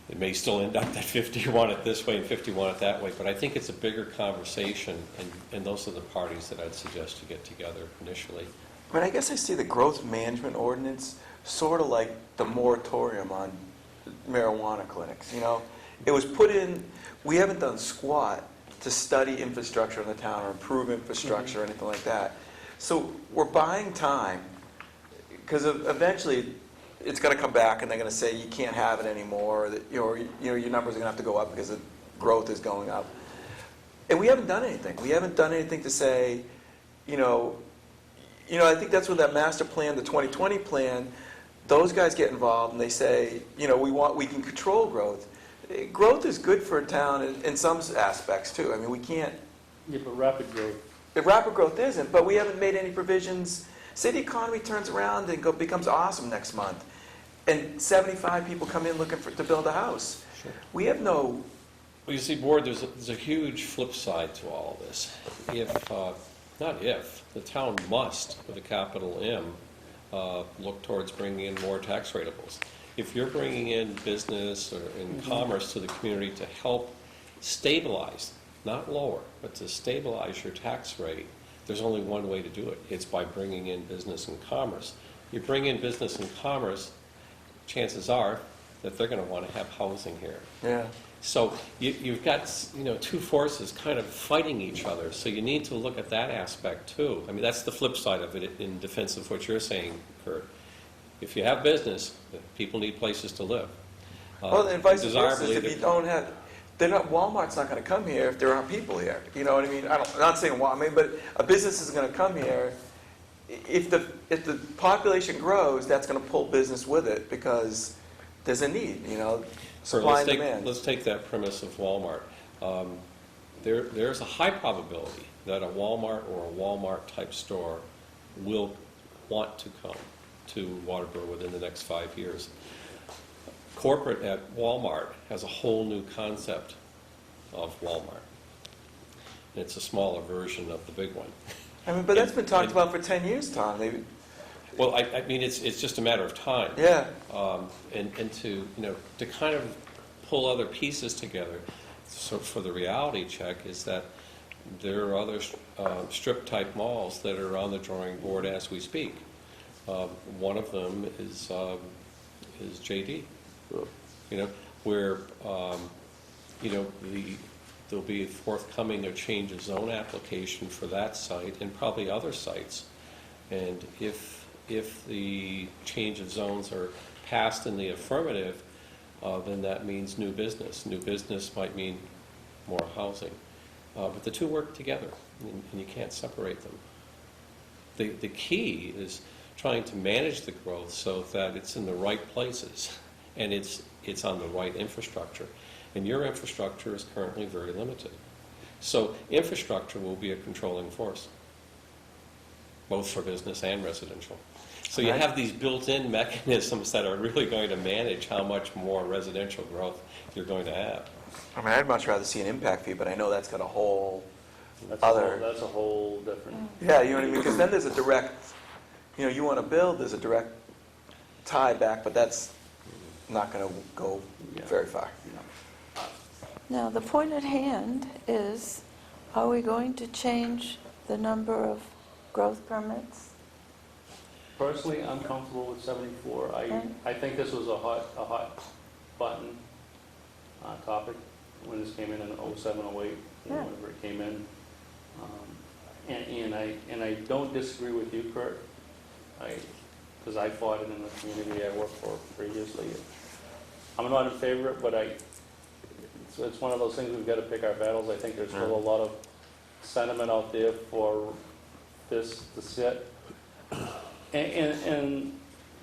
It may still end up that 50 want it this way and 50 want it that way, but I think it's a bigger conversation, and those are the parties that I'd suggest you get together initially. I mean, I guess I see the growth management ordinance sort of like the moratorium on marijuana clinics, you know? It was put in, we haven't done squat to study infrastructure in the town or improve infrastructure or anything like that. So we're buying time, because eventually it's going to come back and they're going to say you can't have it anymore, or that, your numbers are going to have to go up because the growth is going up. And we haven't done anything. We haven't done anything to say, I think that's where that master plan, the 2020 plan, those guys get involved and they say, we can control growth. Growth is good for a town in some aspects too. I mean, we can't. Yeah, but rapid growth. The rapid growth isn't, but we haven't made any provisions. Say the economy turns around and becomes awesome next month, and 75 people come in looking to build a house. Sure. We have no. Well, you see, Board, there's a huge flip side to all of this. The town must, with a capital M, look towards bringing in more tax rateables. If you're bringing in business or in commerce to the community to help stabilize, not lower, but to stabilize your tax rate, there's only one way to do it. It's by bringing in business and commerce. You bring in business and commerce, chances are that they're going to want to have housing here. Yeah. So you've got two forces kind of fighting each other. So you need to look at that aspect too. I mean, that's the flip side of it in defense of what you're saying, Kurt. If you have business, people need places to live. Well, and vice versa. Desirably, If you don't have, Walmart's not going to come here if there aren't people here. You know what I mean? I'm not saying Walmart, but a business is going to come here. If the population grows, that's going to pull business with it because there's a need. Supply and demand. Let's take that premise of Walmart. There's a high probability that a Walmart or a Walmart-type store will want to come to Waterboro within the next 5 years. Corporate at Walmart has a whole new concept of Walmart. And it's a smaller version of the big one. I mean, but that's been talked about for 10 years, Tom. Well, I mean, it's just a matter of time. Yeah. And to kind of pull other pieces together. So for the reality check is that there are other strip-type malls that are on the drawing board as we speak. One of them is JD. Where there'll be forthcoming a change of zone application for that site and probably other sites. And if the change of zones are passed in the affirmative, then that means new business. New business might mean more housing. But the two work together, and you can't separate them. The key is trying to manage the growth so that it's in the right places and it's on the right infrastructure. And your infrastructure is currently very limited. So infrastructure will be a controlling force, both for business and residential. So you have these built-in mechanisms that are really going to manage how much more residential growth you're going to have. I mean, I'd much rather see an impact fee, but I know that's got a whole That's other. that's a whole different. Yeah, you know what I mean? Because then there's a direct, you want to build, there's a direct tie back, but that's not going to go very far. Now, the point at hand is, are we going to change the number of growth permits? Personally, I'm comfortable with 74. I think this was a hot button topic when this came in 07, 08, Yeah. whenever it came in. And I don't disagree with you, Kurt. because I fought it in the community I worked for previously. I'm not in favor of it, but it's one of those things, we've got to pick our battles. I think there's still a lot of sentiment out there for this to sit. And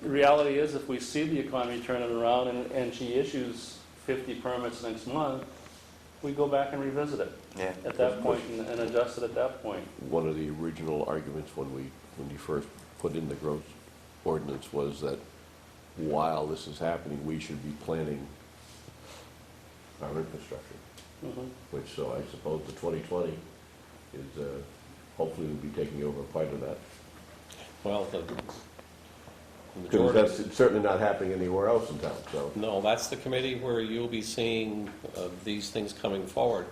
the reality is, if we see the economy turning around and she issues 50 permits next month, we go back and revisit it Yeah. at that point and adjust it at that point. One of the original arguments when you first put in the growth ordinance was that while this is happening, we should be planning our infrastructure, Mhm. which, so I suppose the 2020 is, hopefully will be taking over part of that. Well, the Because majority, that's certainly not happening anywhere else in town, so. no, that's the committee where you'll be seeing these things coming forward.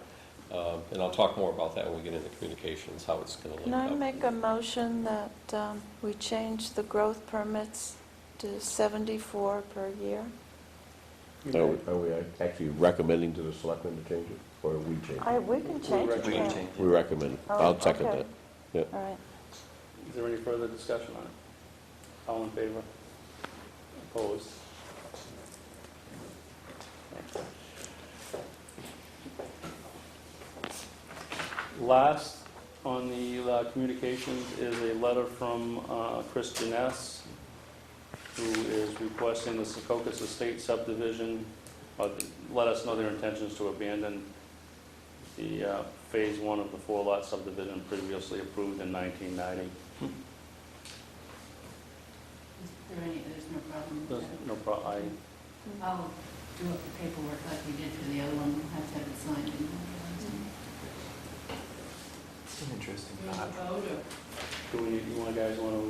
And I'll talk more about that when we get into communications, how it's going to Can link I up. make a motion that we change the growth permits to 74 per year? Are we actually recommending to the selectmen to change it, or are we changing it? We can change it. We can yeah. change it. We recommend it. Oh, I'll second okay. that. All right. Is there any further discussion on it? All in favor? Opposed? Last on the communications is a letter from Chris Genest, who is requesting the Sokokis Estate subdivision, let us know their intentions to abandon the Phase 1 of the 4-lot subdivision previously approved in 1990. There's no problem with There's that. no problem. I'll do up the paperwork like we did for the other one, we'll have to have it signed in. It's an interesting You want thought. to vote, or? Do you guys want to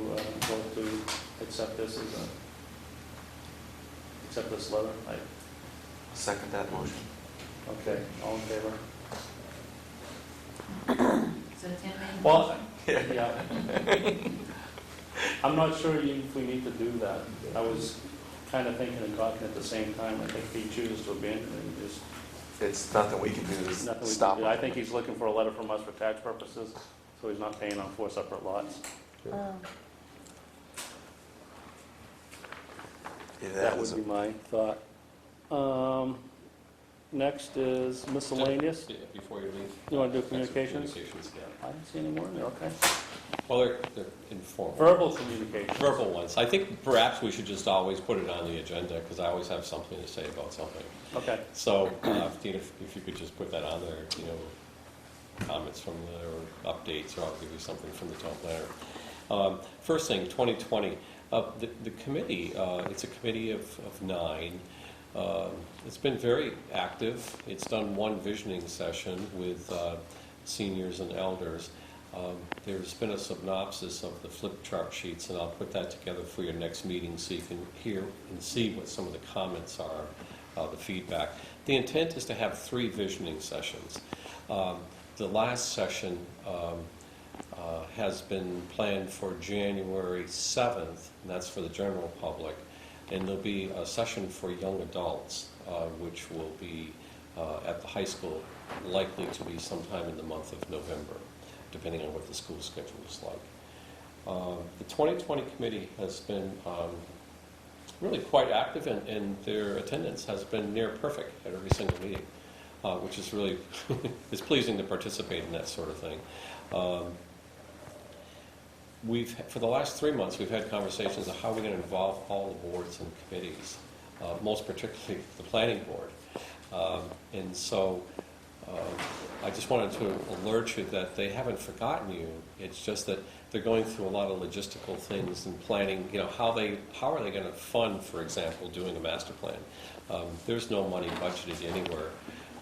vote to accept this as accept this letter? I'll second that motion. Okay, all in favor? So 10 minutes? Well, yeah. I'm not sure if we need to do that. I was kind of thinking and talking at the same time. I think if he chooses to abandon it, he just, It's nothing we can do to nothing we stop can do. I him. think he's looking for a letter from us for tax purposes, so he's not paying on 4 separate lots. Oh. Yeah, That would be my thought. Next is miscellaneous. Yeah, before you leave. You wanna do Next is communications? Communications, yeah. I didn't see any more in there, okay. Well, they're informal. Verbal communication. Verbal ones. I think perhaps we should just always put it on the agenda, because I always have something to say about something. Okay. So, Tina, if you could just put that on there, you know, comments from the, or updates, or I'll give you something from the town planner. First thing, 2020, the committee, it's a committee of 9. It's been very active. It's done one visioning session with seniors and elders. There's been a synopsis of the flip chart sheets, and I'll put that together for your next meeting so you can hear and see what some of the comments are, the feedback. The intent is to have 3 visioning sessions. The last session has been planned for January 7th, and that's for the general public. And there'll be a session for young adults, which will be at the high school, likely to be sometime in the month of November, depending on what the school schedule is like. The 2020 committee has been really quite active, and their attendance has been near perfect at every single meeting, which is really it's pleasing to participate in that sort of thing. For the last 3 months, we've had conversations of how we're going to involve all the boards and committees, most particularly the planning board. And so I just wanted to alert you that they haven't forgotten you. It's just that they're going through a lot of logistical things and planning, you know, how are they going to fund, for example, doing a master plan. There's no money budgeted anywhere.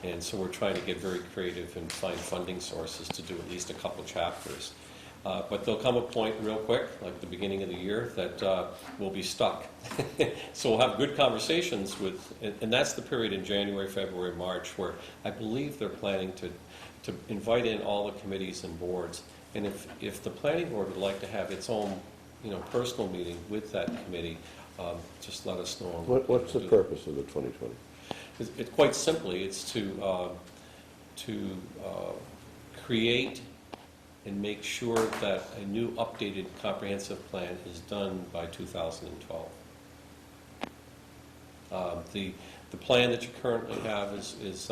And so we're trying to get very creative and find funding sources to do at least a couple chapters. But there'll come a point real quick, like the beginning of the year, that we'll be stuck. So we'll have good conversations with, and that's the period in January, February, March, where I believe they're planning to invite in all the committees and boards. And if the planning board would like to have its own, you know, personal meeting with that committee, just let us know. What's the purpose of the 2020? It's quite simply, it's to create and make sure that a new updated comprehensive plan is done by 2012. The plan that you currently have is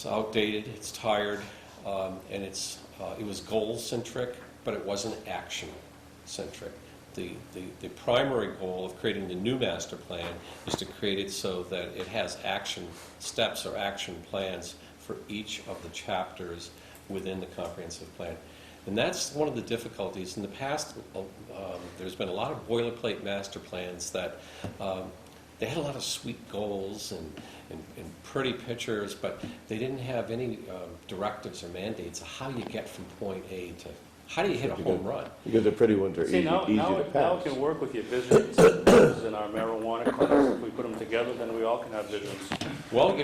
outdated, it's tired, and it was goal-centric, but it wasn't action-centric. The primary goal of creating the new master plan is to create it so that it has action steps or action plans for each of the chapters within the comprehensive plan. And that's one of the difficulties. In the past, there's been a lot of boilerplate master plans that they had a lot of sweet goals and pretty pictures, but they didn't have any directives or mandates of how you get from point A to, how do you hit a home run? Because the pretty ones are See, easy now to it pass. can work with your visions in our marijuana class. If we put them together, then we all can have visions. Well,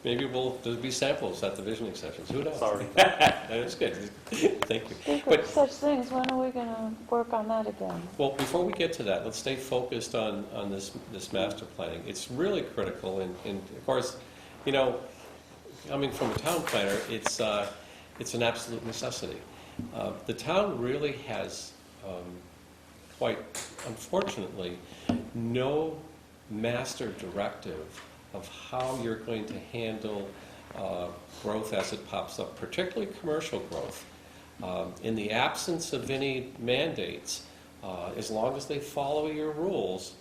maybe there'll be samples at the visioning sessions, who knows? Sorry. That's good, thank you. Think But- of such things, when are we going to work on that again? Well, before we get to that, let's stay focused on this master planning. It's really critical, and of course, coming from a town planner, it's an absolute necessity. The town really has, quite unfortunately, no master directive of how you're going to handle growth as it pops up, particularly commercial growth. In the absence of any mandates, as long as they follow your rules,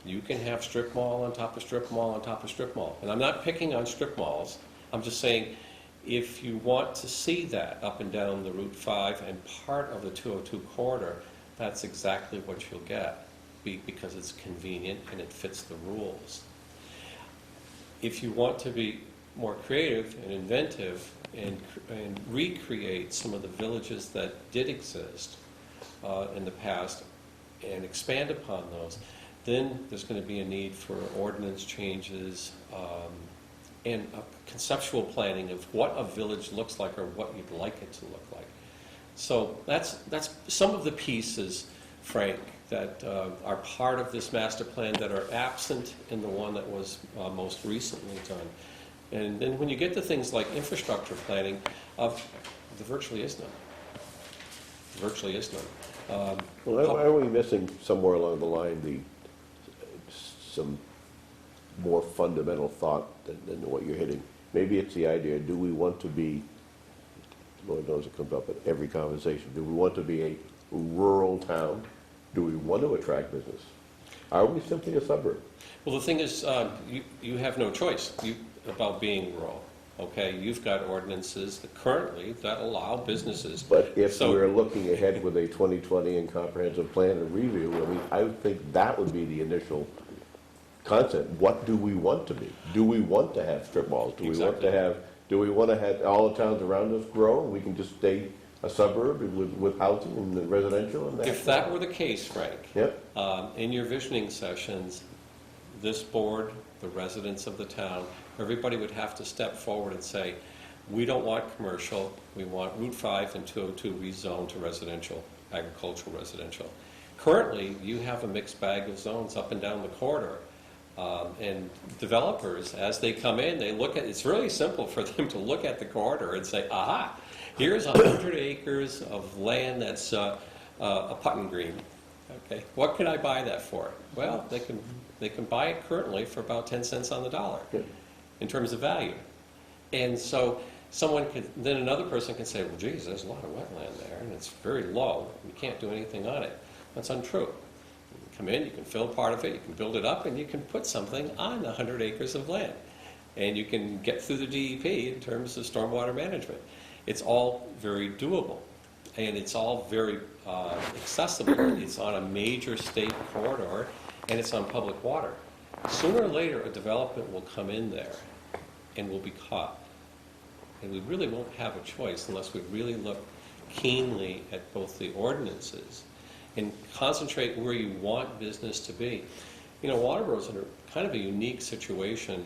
you can have strip mall on top of strip mall on top of strip mall. And I'm not picking on strip malls. I'm just saying, if you want to see that up and down the Route 5 and part of the 202 corridor, that's exactly what you'll get, because it's convenient and it fits the rules. If you want to be more creative and inventive and recreate some of the villages that did exist in the past and expand upon those, then there's going to be a need for ordinance changes and a conceptual planning of what a village looks like or what you'd like it to look like. So that's some of the pieces, Frank, that are part of this master plan that are absent in the one that was most recently done. And then when you get to things like infrastructure planning, there virtually is none. Virtually is none. Well, are we missing somewhere along the line some more fundamental thought than what you're hitting? Maybe it's the idea, do we want to be, Lord knows it comes up at every conversation, do we want to be a rural town? Do we want to attract business? Are we simply a suburb? Well, the thing is, you have no choice about being rural. Okay, you've got ordinances currently that allow businesses. But if we're looking ahead with a 2020 and comprehensive plan and review, I would think that would be the initial concept. What do we want to be? Do we want to have strip malls? Do we want to have all the towns around us grow and we can just stay a suburb with housing and residential and that? If that were the case, Frank, Yep. in your visioning sessions, this board, the residents of the town, everybody would have to step forward and say, we don't want commercial, we want Route 5 and 202 rezoned to residential, agricultural residential. Currently, you have a mixed bag of zones up and down the corridor. And developers, as they come in, they look at, it's really simple for them to look at the corridor and say, aha, here's 100 acres of land that's a putting green. Okay, what can I buy that for? Well, they can buy it currently for about 10 cents on the dollar in terms of value. And so then another person can say, well, geez, there's a lot of wetland there, and it's very low. You can't do anything on it. That's untrue. Come in, you can fill part of it, you can build it up, and you can put something on the 100 acres of land. And you can get through the DEP in terms of stormwater management. It's all very doable, and it's all very accessible. It's on a major state corridor, and it's on public water. Sooner or later, a development will come in there and will be caught. And we really won't have a choice unless we really look keenly at both the ordinances and concentrate where you want business to be. Waterboro's in kind of a unique situation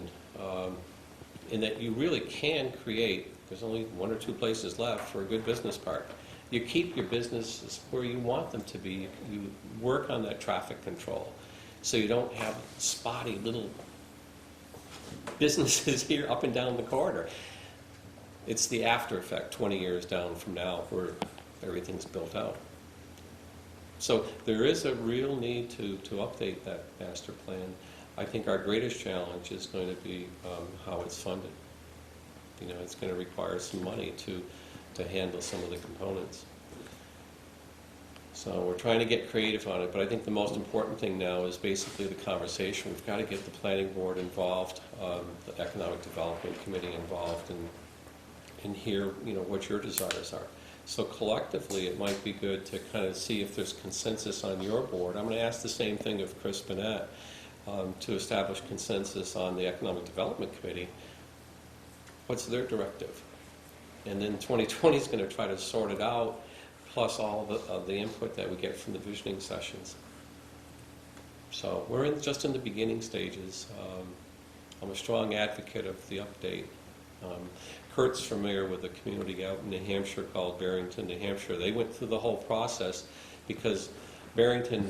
in that you really can create, there's only one or two places left for a good business park. You keep your businesses where you want them to be. You work on that traffic control so you don't have spotty little businesses here up and down the corridor. It's the after effect, 20 years down from now, where everything's built out. So there is a real need to update that master plan. I think our greatest challenge is going to be how it's funded. You know, it's going to require some money to handle some of the components. So we're trying to get creative on it, but I think the most important thing now is basically the conversation. We've got to get the planning board involved, the economic development committee involved, and hear, you know, what your desires are. So collectively, it might be good to kind of see if there's consensus on your board. I'm going to ask the same thing of Chris Bennett, to establish consensus on the economic development committee. What's their directive? And then 2020 is going to try to sort it out, plus all the input that we get from the visioning sessions. So we're just in the beginning stages. I'm a strong advocate of the update. Kurt's familiar with a community out in New Hampshire called Barrington, New Hampshire. They went through the whole process because Barrington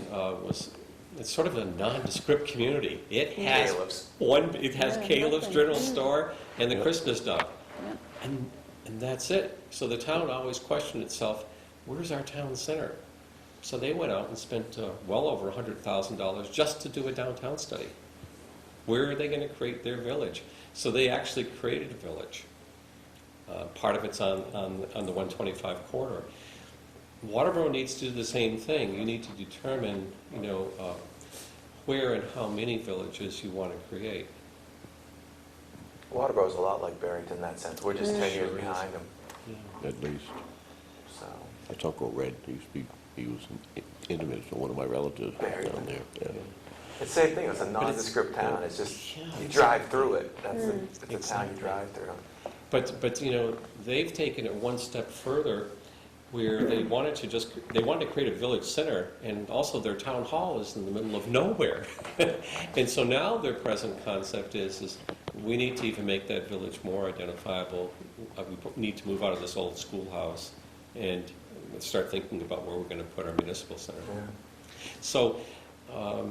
it's sort of a nondescript community. It has Caleb's General Store and the Christmas dog. Yeah. And that's it. So the town always questioned itself, where's our town center? So they went out and spent well over $100,000 just to do a downtown study. Where are they going to create their village? So they actually created a village. Part of it's on the 125 corridor. Waterboro needs to do the same thing. You need to determine, you know, where and how many villages you want to create. Waterboro's a lot like Barrington in that sense. We're just 10 years Sure is. behind them. Yeah. At least. So That's Uncle Red. He was intimate with one of my relatives down there. Yeah. it's the same thing. It's a nondescript town. It's just you drive through it. That's it's a town you drive through. But you know, they've taken it one step further, where they wanted to create a village center, and also their town hall is in the middle of nowhere. And so now their present concept is we need to even make that village more identifiable. We need to move out of this old schoolhouse and start thinking about where we're going to put our municipal center. Yeah.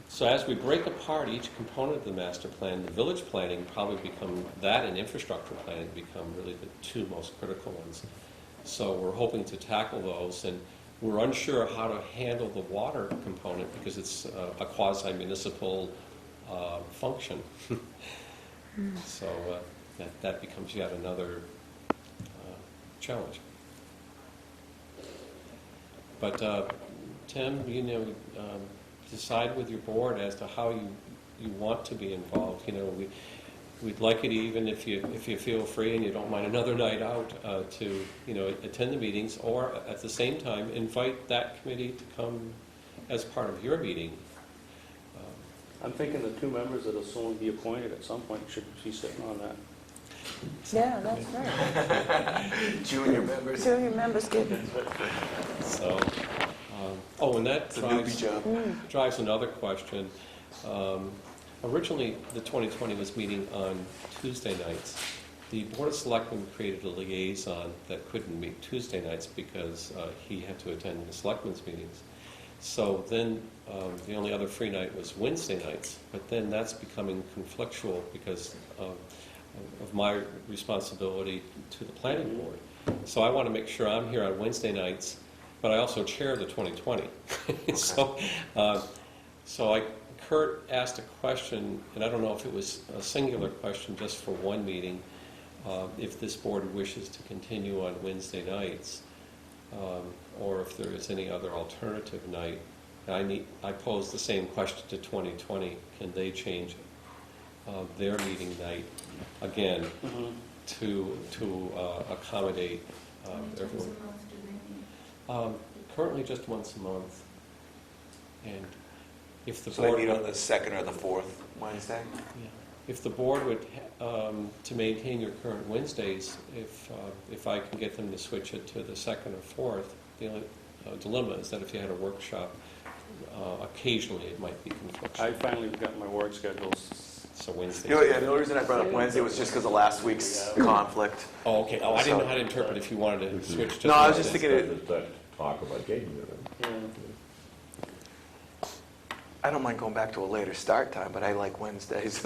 So as we break apart each component of the master plan, the village planning probably become, that and infrastructure planning become really the two most critical ones. So we're hoping to tackle those, and we're unsure how to handle the water component because it's a quasi-municipal function. So that becomes yet another challenge. But Tim, you know, decide with your board as to how you want to be involved. You know, we'd like it even if you feel free and you don't mind another night out to, you know, attend the meetings, or at the same time invite that committee to come as part of your meeting. I'm thinking the two members that will soon be appointed at some point should be sitting on that. Yeah, that's right. Junior members. Junior members give it. So, and that It's a newbie job. drives another question. Originally, the 2020 was meeting on Tuesday nights. The Board of Selectmen created a liaison that couldn't meet Tuesday nights because he had to attend the Selectmen's meetings. So then the only other free night was Wednesday nights, but then that's becoming conflictual because of my responsibility to the planning board. So I want to make sure I'm here on Wednesday nights, but I also chair the 2020. So Kurt asked a question, and I don't know if it was a singular question just for one meeting, if this board wishes to continue on Wednesday nights, or if there is any other alternative night. I posed the same question to 2020. Can they change their meeting night again to accommodate everyone? Currently just once a month. And if the So they board meet on the second or the fourth Wednesday? yeah. If the board would, to maintain your current Wednesdays, if I can get them to switch it to the second or fourth, the only dilemma is that if you had a workshop, occasionally it might be conflictual. I finally got my work schedules. So Wednesday. The only reason I brought up Wednesday was just because of last week's conflict. Oh, okay. Oh, I didn't know how to interpret if you wanted to switch to. No, I was just Wednesdays. thinking it. Talk about changing it. Yeah. I don't mind going back to a later start time, but I like Wednesdays.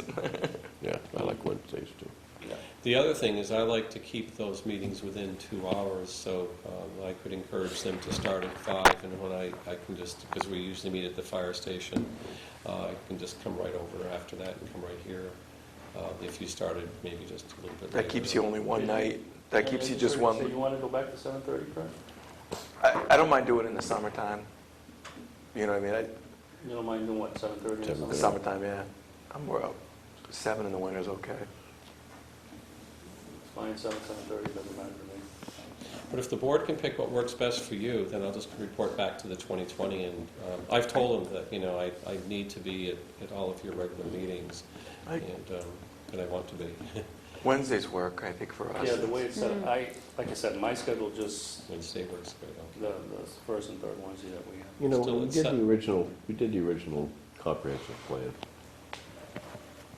Yeah, I like Wednesdays too. The other thing is I like to keep those meetings within 2 hours, so I could encourage them to start at 5, and when I can just, because we usually meet at the fire station, I can just come right over after that and come right here. If you started maybe just a little bit later. That keeps you only one night. That keeps you just So one. you want to go back to 7:30, Fred? I don't mind doing it in the summertime. You know what I mean? You don't mind doing what, 7:30 or The something? summertime, yeah. I'm more out. 7 in the winter is okay. It's fine, 7:30, doesn't matter to me. But if the board can pick what works best for you, then I'll just report back to the 2020, and I've told them that, I need to be at all of your regular meetings, and I want to be. Wednesdays work, I think, for us. Yeah, the way it's set, like I said, my schedule just, Wednesday works good, the okay. first and third Wednesday that we have. You know, Still when we it's did set. the original comprehensive plan,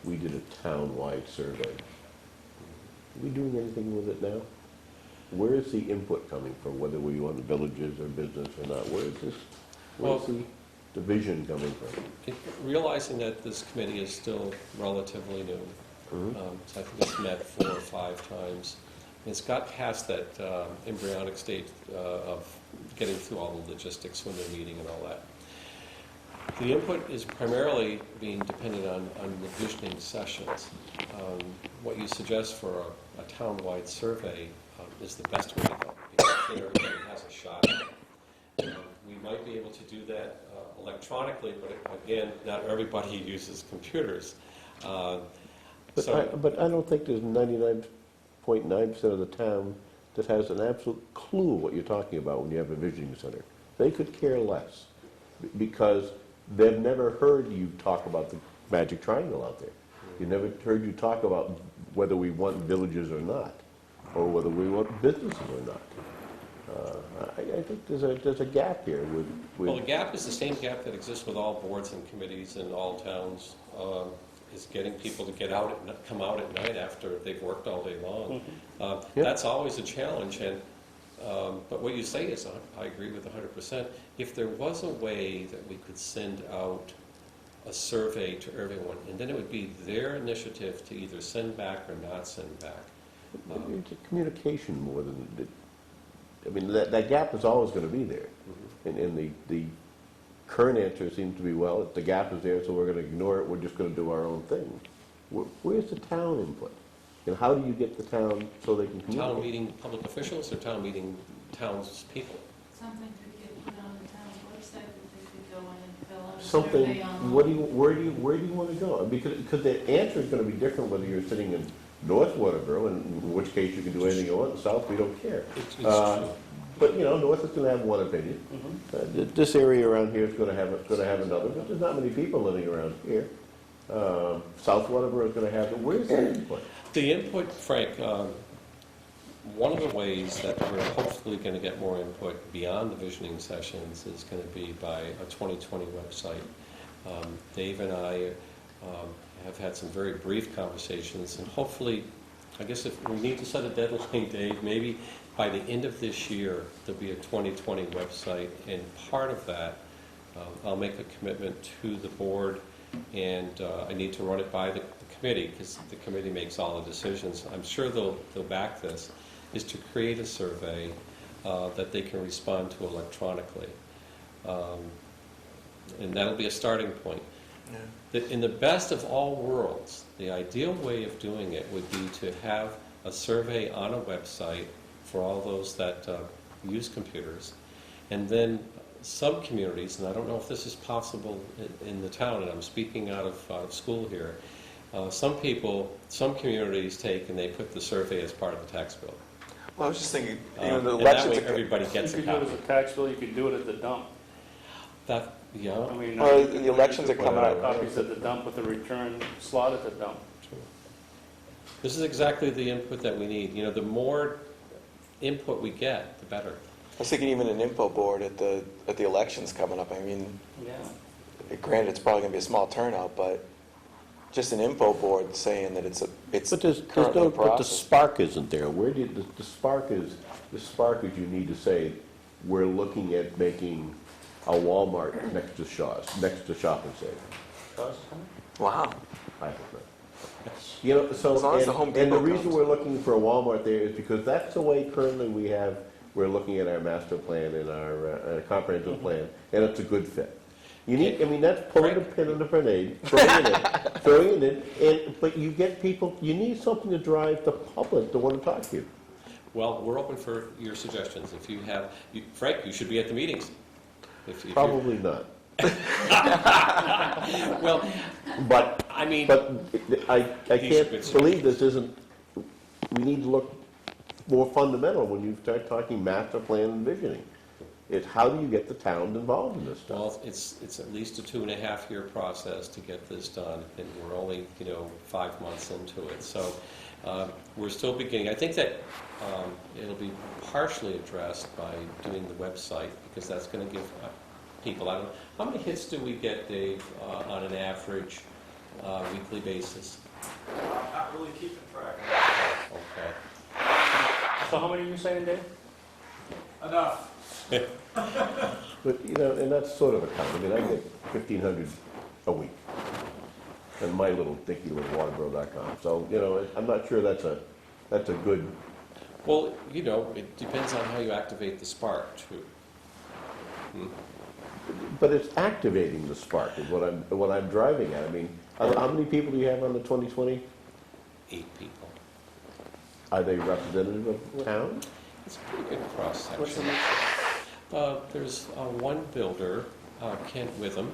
we did a town-wide survey. Are we doing anything with it now? Where is the input coming from, whether we want villages or business or not? Where's the division coming from? Realizing that this committee is still relatively new, so I think it's met 4 or 5 times. It's got past that embryonic state of getting through all the logistics when they're meeting and all that. The input is primarily being dependent on the visioning sessions. What you suggest for a town-wide survey is the best way to go, because then everybody has a shot at it. We might be able to do that electronically, but again, not everybody uses computers. But I don't think there's 99.9% of the town that has an absolute clue what you're talking about when you have a visioning center. They could care less, because they've never heard you talk about the magic triangle out there. You never heard you talk about whether we want villages or not, or whether we want businesses or not. I think there's a gap here with. Well, the gap is the same gap that exists with all boards and committees in all towns, is getting people to get out, come out at night after they've worked all day long. That's always a challenge, and but what you say is, I agree with 100%. If there was a way that we could send out a survey to everyone, and then it would be their initiative to either send back or not send back. It's a communication more than, I mean, that gap is always going to be there. And the current answer seems to be, well, if the gap is there, so we're going to ignore it, we're just going to do our own thing. Where's the town input? And how do you get the town so they can communicate? Town meeting public officials or town meeting townspeople? Something could get put on the town's website that they could go in and fill out a Something, survey on. where do you want to go? Because the answer is going to be different whether you're sitting in North Waterboro, in which case you can do anything you want, in South we don't care. It's true. But, North is going to have one opinion. This area around here is going to have another, but there's not many people living around here. South Waterboro is going to have, where's the input? The input, Frank, one of the ways that we're hopefully going to get more input beyond the visioning sessions is going to be by a 2020 website. Dave and I have had some very brief conversations, and hopefully, I guess if we need to set a deadline, Dave, maybe by the end of this year, there'll be a 2020 website, and part of that, I'll make a commitment to the board, and I need to run it by the committee, because the committee makes all the decisions. I'm sure they'll back this, is to create a survey that they can respond to electronically. And that'll be a starting point. In the best of all worlds, the ideal way of doing it would be to have a survey on a website for all those that use computers, and then some communities, and I don't know if this is possible in the town, and I'm speaking out of school here, some communities take and they put the survey as part of the tax bill. Well, I was just thinking, the And that elections way everybody gets a You could do it copy. as a tax bill, you could do it at the dump. That, yeah. I mean, Well, you could- the elections you could are coming put up. Copies at the dump with the return slot at the dump. True. This is exactly the input that we need. The more input we get, the better. I was thinking even an info board at the elections coming up. I mean, Yeah. granted, it's probably going to be a small turnout, but just an info board saying that it's But there's currently no, a but the process. spark isn't there. Where do you, the spark is you need to say, we're looking at making a Walmart next to Shaw's, next to Shop and Save. Shaw's coming? Wow. I don't know. You know, so, As long as the Home and the Depot reason comes. we're looking for a Walmart there is because that's the way currently we're looking at our master plan and our comprehensive plan, and it's a good fit. You need, I mean, that's pulling a pin in the grenade, throwing it in, but you get people, you need something to drive the public to want to talk to you. Well, we're open for your suggestions. If you have, Frank, you should be at the meetings. If you're- Probably not. Well, But, I mean, but I These are good can't believe this isn't, we need to look more fundamental when you start talking master plan and visioning. It's how do you get the town involved in this stuff? well, it's at least a 2.5-year process to get this done, and we're only, 5 months into it. So we're still beginning. I think that it'll be partially addressed by doing the website, because that's going to give people, I don't know, how many hits do we get, Dave, on an average weekly basis? I'm not really keeping track Okay. So how many are you saying, Dave? of it. Enough. But, and that's sort of a count. I mean, I get 1,500 a week in my little dinky little Waterboro.com. So, I'm not sure that's a good, Well, it depends on how you activate the spark, too. but it's activating the spark is what I'm driving at. I mean, how many people do you have on the 2020? 8 people. Are they representative of town? It's a pretty good What's the cross-section. next? There's one builder, Kent Witham.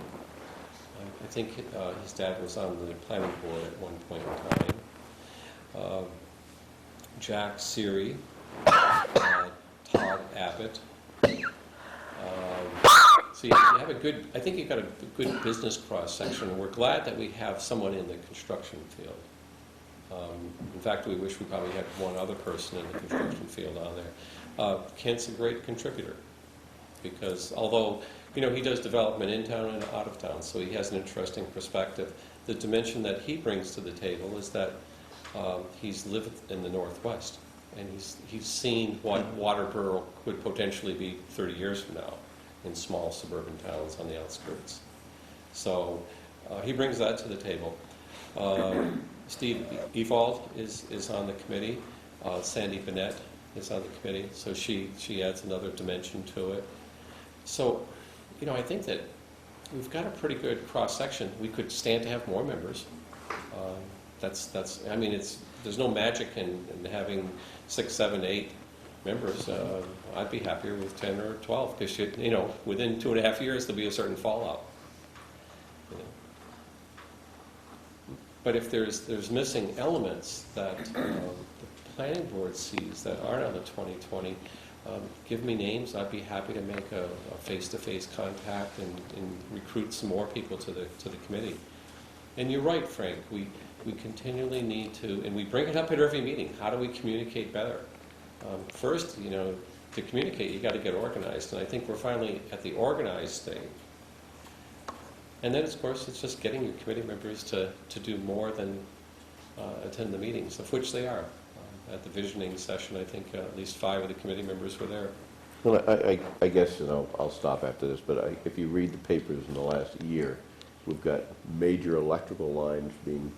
I think his dad was on the planning board at one point in time. Jack Seary, Todd Abbott. So you have a good, I think you've got a good business cross-section, and we're glad that we have someone in the construction field. In fact, we wish we probably had one other person in the construction field on there. Kent's a great contributor, because although, he does development in town and out of town, so he has an interesting perspective. The dimension that he brings to the table is that he's lived in the Northwest, and he's seen what Waterboro could potentially be 30 years from now in small suburban towns on the outskirts. So he brings that to the table. Steve Evald is on the committee. Sandy Bennett is on the committee, so she adds another dimension to it. So, I think that we've got a pretty good cross-section. We could stand to have more members. There's no magic in having 6, 7, 8 members. I'd be happier with 10 or 12, because within 2.5 years there'll be a certain fallout. But if there's missing elements that the planning board sees that aren't on the 2020, give me names. I'd be happy to make a face-to-face contact and recruit some more people to the committee. And you're right, Frank. We continually need to, and we bring it up at every meeting. How do we communicate better? First, to communicate, you got to get organized, and I think we're finally at the organized stage. And then, of course, it's just getting your committee members to do more than attend the meetings, of which they are. At the visioning session, I think at least 5 of the committee members were there. Well, I guess, I'll stop after this, but if you read the papers in the last year, we've got major electrical lines being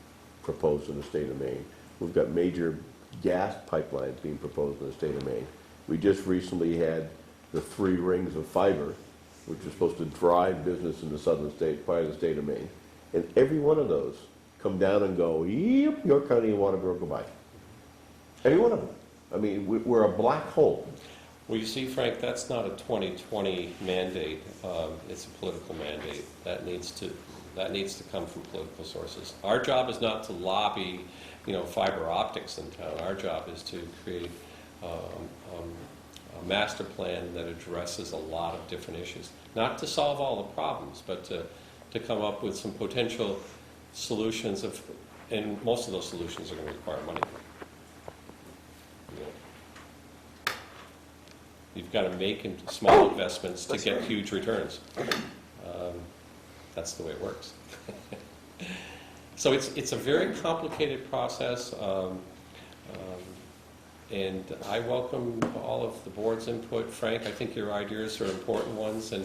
proposed in the state of Maine. We've got major gas pipelines being proposed in the state of Maine. We just recently had the 3 rings of fiber, which is supposed to drive business in the southern state, part of the state of Maine. And every one of those come down and go, yep, York County and Waterboro, goodbye. Every one of them. I mean, we're a black hole. Well, you see, Frank, that's not a 2020 mandate. It's a political mandate. That needs to come from political sources. Our job is not to lobby, fiber optics in town. Our job is to create a master plan that addresses a lot of different issues. Not to solve all the problems, but to come up with some potential solutions and most of those solutions are going to require money. You've got to make small investments to get huge returns. That's the way it works. So it's a very complicated process, and I welcome all of the board's input. Frank, I think your ideas are important ones, and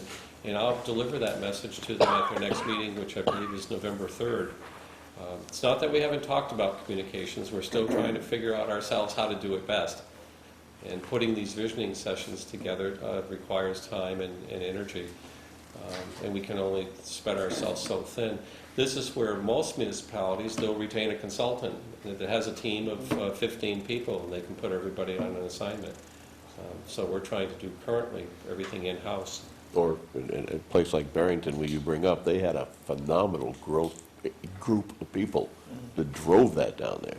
I'll deliver that message to them at their next meeting, which I believe is November 3rd. It's not that we haven't talked about communications, we're still trying to figure out ourselves how to do it best. And putting these visioning sessions together requires time and energy, and we can only spread ourselves so thin. This is where most municipalities, they'll retain a consultant that has a team of 15 people, and they can put everybody on an assignment. So we're trying to do currently everything in-house. Or in a place like Barrington, where you bring up, they had a phenomenal group of people that drove that down there.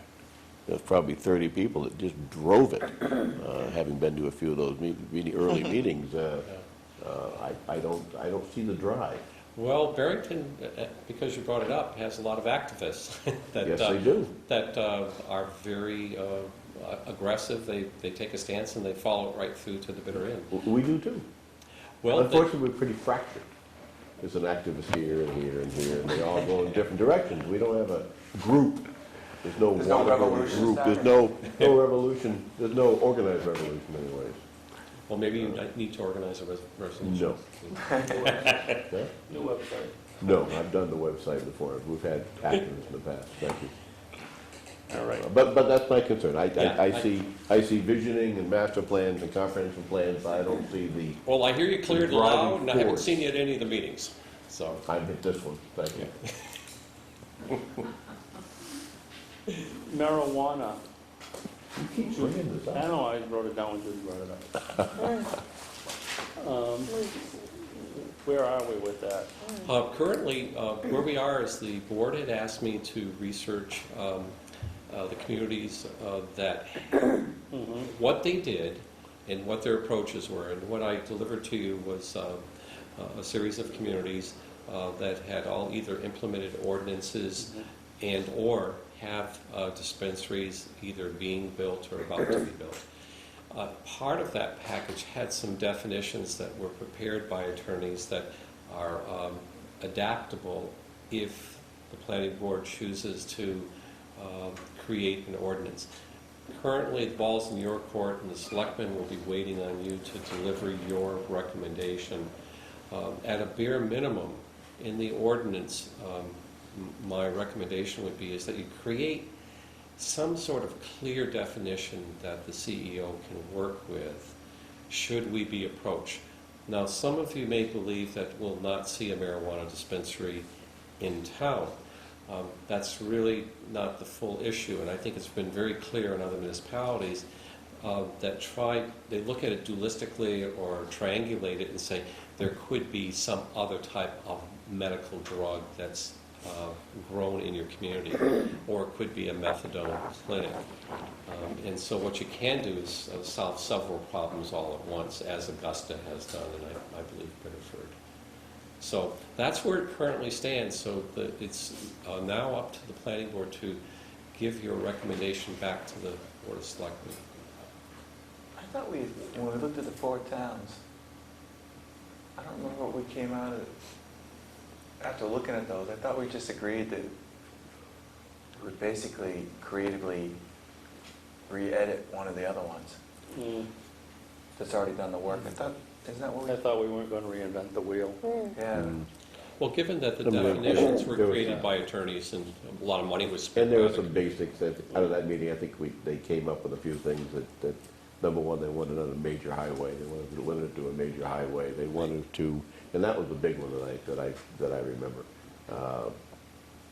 There's probably 30 people that just drove it. Having been to a few of those early meetings, I don't see the drive. Well, Barrington, because you brought it up, has a lot of activists that, Yes, they do. that are very aggressive. They take a stance and they follow it right through to the bitter end. We do too. Well, Unfortunately, we're pretty fractured. There's an activist here and here and here, and they all go in different directions. We don't have a group. There's no There's no Waterboro revolution group. There's no revolution. There's no organized revolution anyways. well, maybe you need to organize a resolution. No. Yeah? New website. No, I've done the website before. We've had activists in the past. Thank you. All right. But that's my concern. I Yeah, see visioning and master plans and comprehensive plans. I don't see the, Well, I hear you cleared Driving loud, and I haven't force. seen you at any of the meetings, so. I hit this one. Thank you. Marijuana. You keep bringing this I up. know, I wrote it down when you brought it up. Where are we with that? Currently, where we are is the board had asked me to research the communities that, what they did and what their approaches were. And what I delivered to you was a series of communities that had all either implemented ordinances and/or have dispensaries either being built or about to be built. Part of that package had some definitions that were prepared by attorneys that are adaptable if the planning board chooses to create an ordinance. Currently, the ball's in your court, and the selectmen will be waiting on you to deliver your recommendation. At a bare minimum, in the ordinance, my recommendation would be is that you create some sort of clear definition that the CEO can work with should we be approached. Now, some of you may believe that we'll not see a marijuana dispensary in town. That's really not the full issue, and I think it's been very clear in other municipalities that they look at it dualistically or triangulate it and say there could be some other type of medical drug that's grown in your community, or it could be a methadone clinic. And so what you can do is solve several problems all at once, as Augusta has done, and I believe Biddeford. So that's where it currently stands. So it's now up to the planning board to give your recommendation back to the Board of Selectmen. I thought when we looked at the 4 towns, I don't remember what we came out of. After looking at those, I thought we just agreed that we would basically creatively re-edit one of the other ones that's already done the work. Isn't that what I thought we weren't going to reinvent the wheel. Yeah. Well, given that the I mean, definitions were there was- created by attorneys and a lot of money was spent. And there by were the- some basics that, out of that meeting, I think they came up with a few things that, number one, they wanted another major highway. They wanted to limit it to a major highway. They wanted to, and that was the big one that I remember.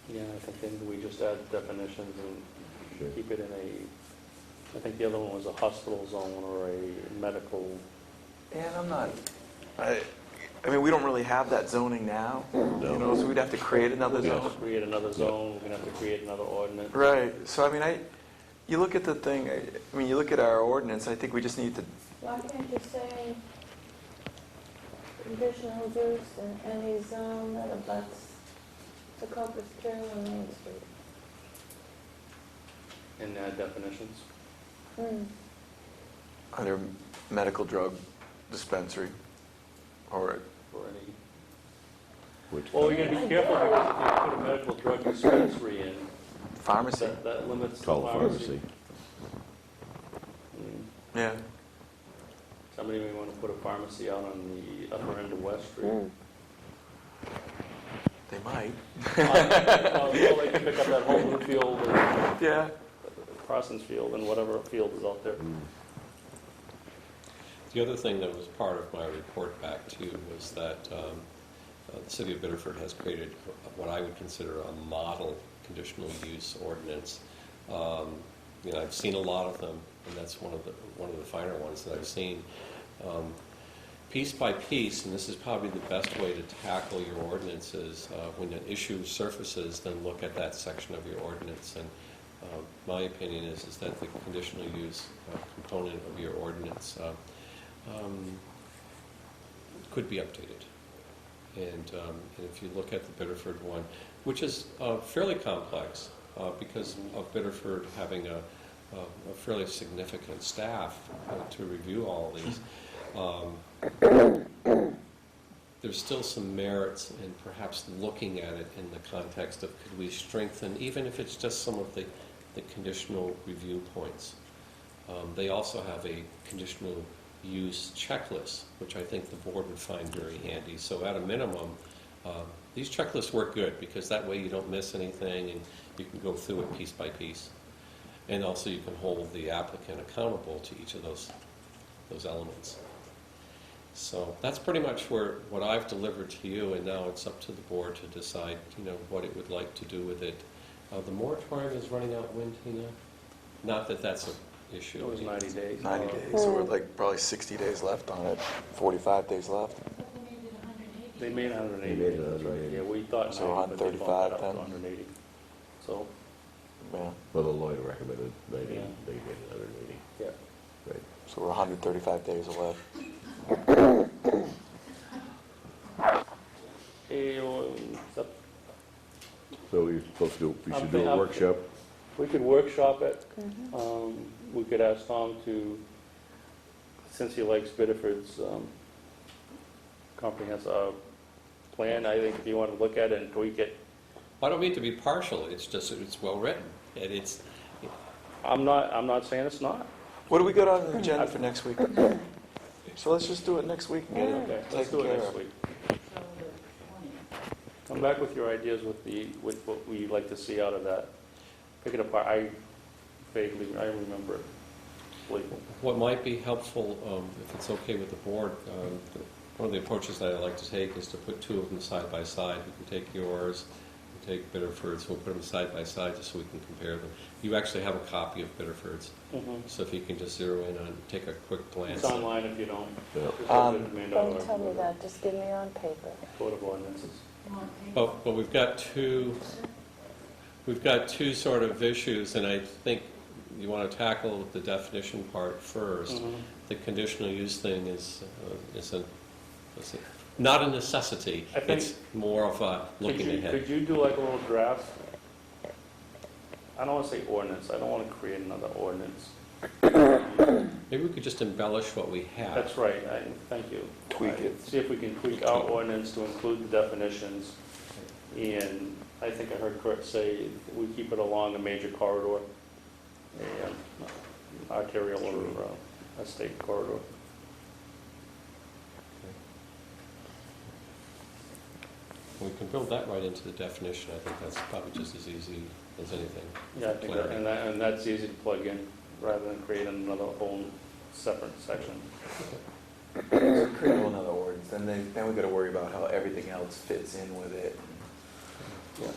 Yeah, I think we just add definitions Sure. and keep it in I think the other one was a hospital zone or a medical. And I'm not, I mean, we don't really have that zoning now, you know, so we'd have to create another We have zone. to create another zone, we're going to have to create another ordinance. Right, so I mean, you look at the thing, I mean, you look at our ordinance, I think we just need to, Why can't you say conditional use in any zone that abuts Sokokis Trail and Main Street? And add definitions. under medical drug dispensary, or, For any. Which Well, you're gonna be careful because if you put a medical drug dispensary in, pharmacy, that limits the called pharmacy. pharmacy. yeah. Somebody may want to put a pharmacy out on the upper end of West Street. They might. Well, they can pick up that whole new field, and Yeah. Parsons Field, and whatever field is out there. The other thing that was part of my report back too was that the city of Biddeford has created what I would consider a model conditional use ordinance. I've seen a lot of them, and that's one of the finer ones that I've seen. Piece by piece, and this is probably the best way to tackle your ordinances. When an issue surfaces, then look at that section of your ordinance. And my opinion is that the conditional use component of your ordinance could be updated. And if you look at the Biddeford one, which is fairly complex because of Biddeford having a fairly significant staff to review all these, there's still some merits in perhaps looking at it in the context of could we strengthen, even if it's just some of the conditional review points. They also have a conditional use checklist, which I think the board would find very handy. So at a minimum, these checklists work good because that way you don't miss anything and you can go through it piece by piece. And also you can hold the applicant accountable to each of those elements. So that's pretty much what I've delivered to you, and now it's up to the board to decide, what it would like to do with it. The moratorium is running out when, Tina? Not that that's an issue. It was 90 days. 90 days, so we're like probably 60 days left on it, 45 days left. They made 180. They made it That's right. 180. Yeah, we thought So 90, but they bumped 135 it up to then? 180. So, Yeah, Well, the lawyer recommended 90, Yeah. they made it 180. yeah. Right. so we're 135 days away. So we're supposed to we I'm should do thi- a I'm- workshop? We could workshop it. We could ask Tom to, since he likes Biddeford's comprehensive plan, I think if you want to look at it and tweak it, I don't mean to be partial, it's just, it's well-written, and it's, I'm not saying it's not. What do we got on the agenda for next week? So let's just do it next week and get Okay, it let's taken do it care next of. week. So the 20th. Come back with your ideas with what we'd like to see out of that. Pick it apart. I remember it. Believe me. what might be helpful, if it's okay with the board, one of the approaches that I like to take is to put two of them side by side. We can take yours, we can take Biddeford's, we'll put them side by side just so we can compare them. You actually have a copy of Biddeford's, so if you can just zero in on, take a quick glance. It's online if you don't. Yeah. Just go to the main Don't door, tell me that, just give me on paper. Code of ordinances. You want paper? But we've got two sort of issues, and I think you want to tackle the definition part first. Mhm. The conditional use thing is not a necessity. I think- It's more of a looking ahead. Could you do like a little draft? I don't want to say ordinance. I don't want to create another ordinance. Maybe we could just embellish what we have. That's right. Thank you. Tweak it. See if we can tweak our ordinance to include the definitions. And I think I heard Kurt say we keep it along a major corridor, an arterial or a state corridor. We can build that right into the definition. I think that's probably just as easy as anything. Yeah, I think that, and that's easy to plug in rather than create another whole separate section. Create another ordinance, then we got to worry about how everything else fits in with it. Yeah.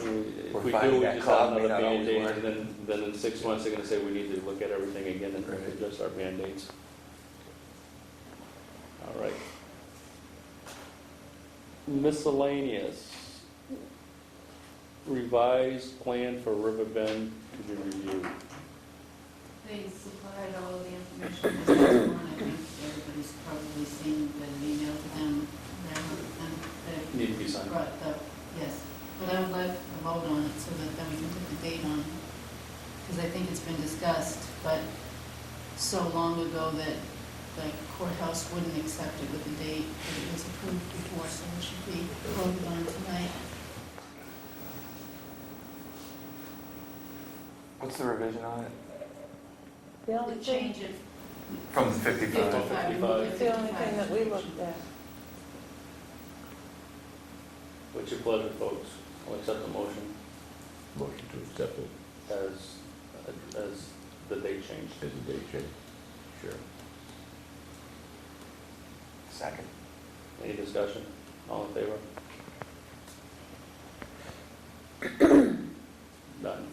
I mean, We're if we finding do, we that just cloud have may another not always Band-Aid, work. and then in 6 months, they're gonna say we need to look at everything again and Right. adjust our Band-Aids. All right. Miscellaneous. Revised plan for Riverbend to be reviewed. They supplied all of the information this morning. I think everybody's probably seen the email to them. That Need to be signed. brought the, yes. But I would like a vote on it so that then we can put the date on it. Because I think it's been discussed, but so long ago that the courthouse wouldn't accept it with the date that it was approved before, so it should be voted on tonight. What's the revision on it? The only To thing, change it. From 55. 55. it's the only thing that we looked at. What's your pleasure, folks? I'll accept the motion Motion to accept it as the date changed. as a date change. Sure. Second. Any discussion? All in favor? Done.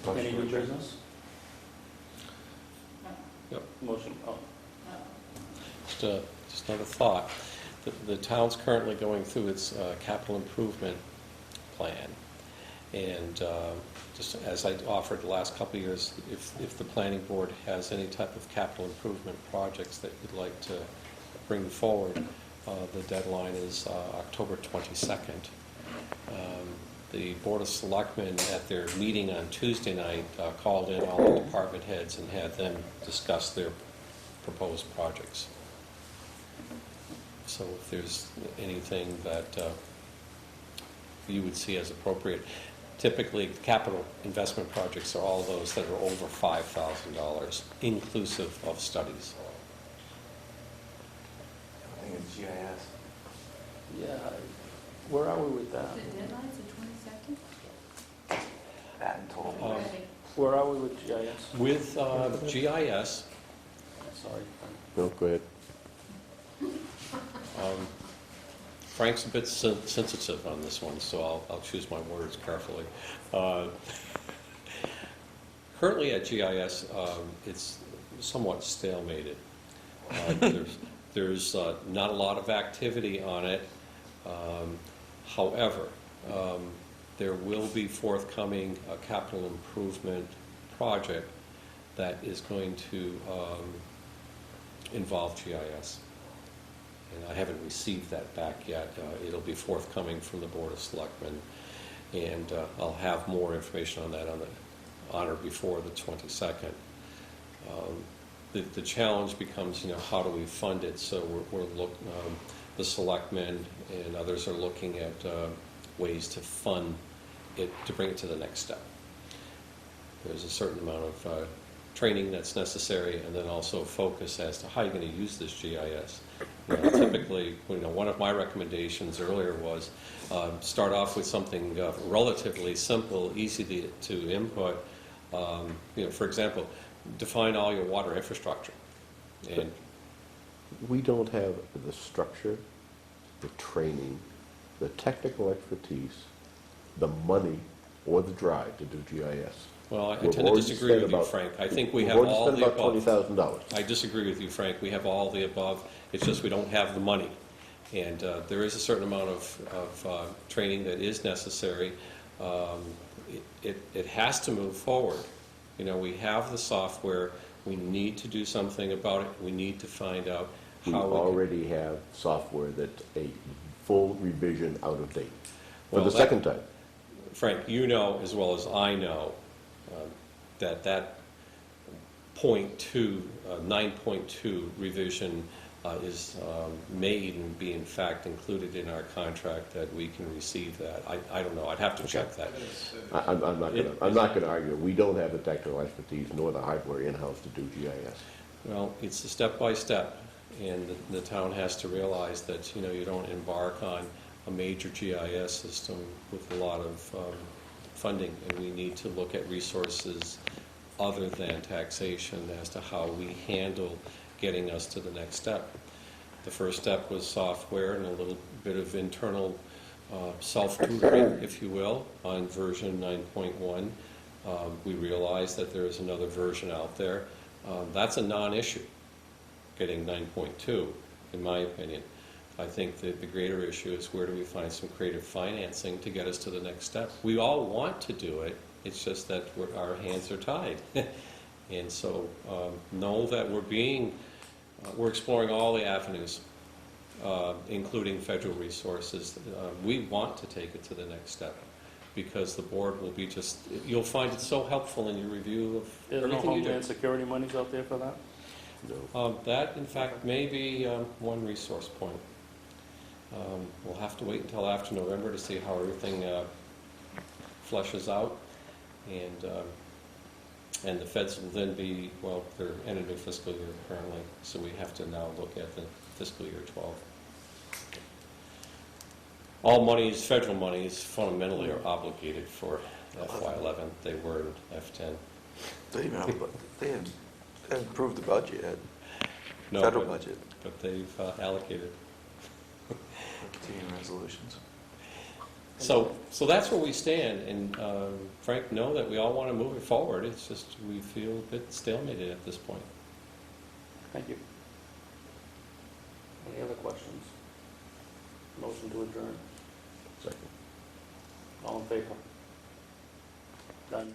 Any new business? Yep. Motion, oh, Just another thought. The town's currently going through its capital improvement plan. And just as I offered the last couple of years, if the planning board has any type of capital improvement projects that you'd like to bring forward, the deadline is October 22nd. The Board of Selectmen at their meeting on Tuesday night called in all the department heads and had them discuss their proposed projects. So if there's anything that you would see as appropriate, typically capital investment projects are all those that are over $5,000, inclusive of studies. I think it's GIS. yeah, where are we with that? The deadline's the 22nd? That in total. Um, Where are we with GIS? With GIS, Sorry. No, go ahead. Frank's a bit sensitive on this one, so I'll choose my words carefully. Currently at GIS, it's somewhat stalemated. There's not a lot of activity on it. However, there will be forthcoming a capital improvement project that is going to involve GIS. And I haven't received that back yet. It'll be forthcoming from the Board of Selectmen, and I'll have more information on that on or before the 22nd. The challenge becomes, how do we fund it? So the Selectmen and others are looking at ways to fund it, to bring it to the next step. There's a certain amount of training that's necessary, and then also focus as to how you're going to use this GIS. Typically, one of my recommendations earlier was start off with something relatively simple, easy to input. For example, define all your water infrastructure. And We don't have the structure, the training, the technical expertise, the money, or the drive to do GIS. well, I We've tend to already disagree spent with you, about- Frank. I think we We've have already all spent the about above. $20,000. I disagree with you, Frank. We have all the above. It's just we don't have the money. And there is a certain amount of training that is necessary. It has to move forward. We have the software. We need to do something about it. We need to find out We how we can... already have software that's a full revision out of date. For Well, the that- second time. Frank, you know as well as I know that 9.2 revision is may even be in fact included in our contract, that we can receive that. I don't know. I'd have to check that. I'm not going to argue. We don't have the technical expertise nor the hardware in-house to do GIS. Well, it's a step-by-step, and the town has to realize that, you don't embark on a major GIS system with a lot of funding, and we need to look at resources other than taxation as to how we handle getting us to the next step. The first step was software and a little bit of internal self-tutoring, if you will, on version 9.1. We realized that there is another version out there. That's a non-issue, getting 9.2, in my opinion. I think that the greater issue is where do we find some creative financing to get us to the next step. We all want to do it, it's just that our hands are tied. And so know that we're exploring all the avenues, including federal resources. We want to take it to the next step, because the board will be you'll find it so helpful in your review of There's no everything you do. Homeland Security monies out there for that? No. That, in fact, may be one resource point. We'll have to wait until after November to see how everything fleshes out, and the feds will then be, well, they're in a new fiscal year currently, so we have to now look at the fiscal year 12. all monies, federal monies fundamentally are obligated for FY11. They were in F10. They even have, they haven't approved the budget yet, No, federal but- budget, But they've allocated. continuing resolutions. So that's where we stand, and Frank, know that we all want to move it forward. It's just, we feel a bit stalemated at this point. Thank you. Any other questions? Motion to adjourn. Second. All in favor? Done.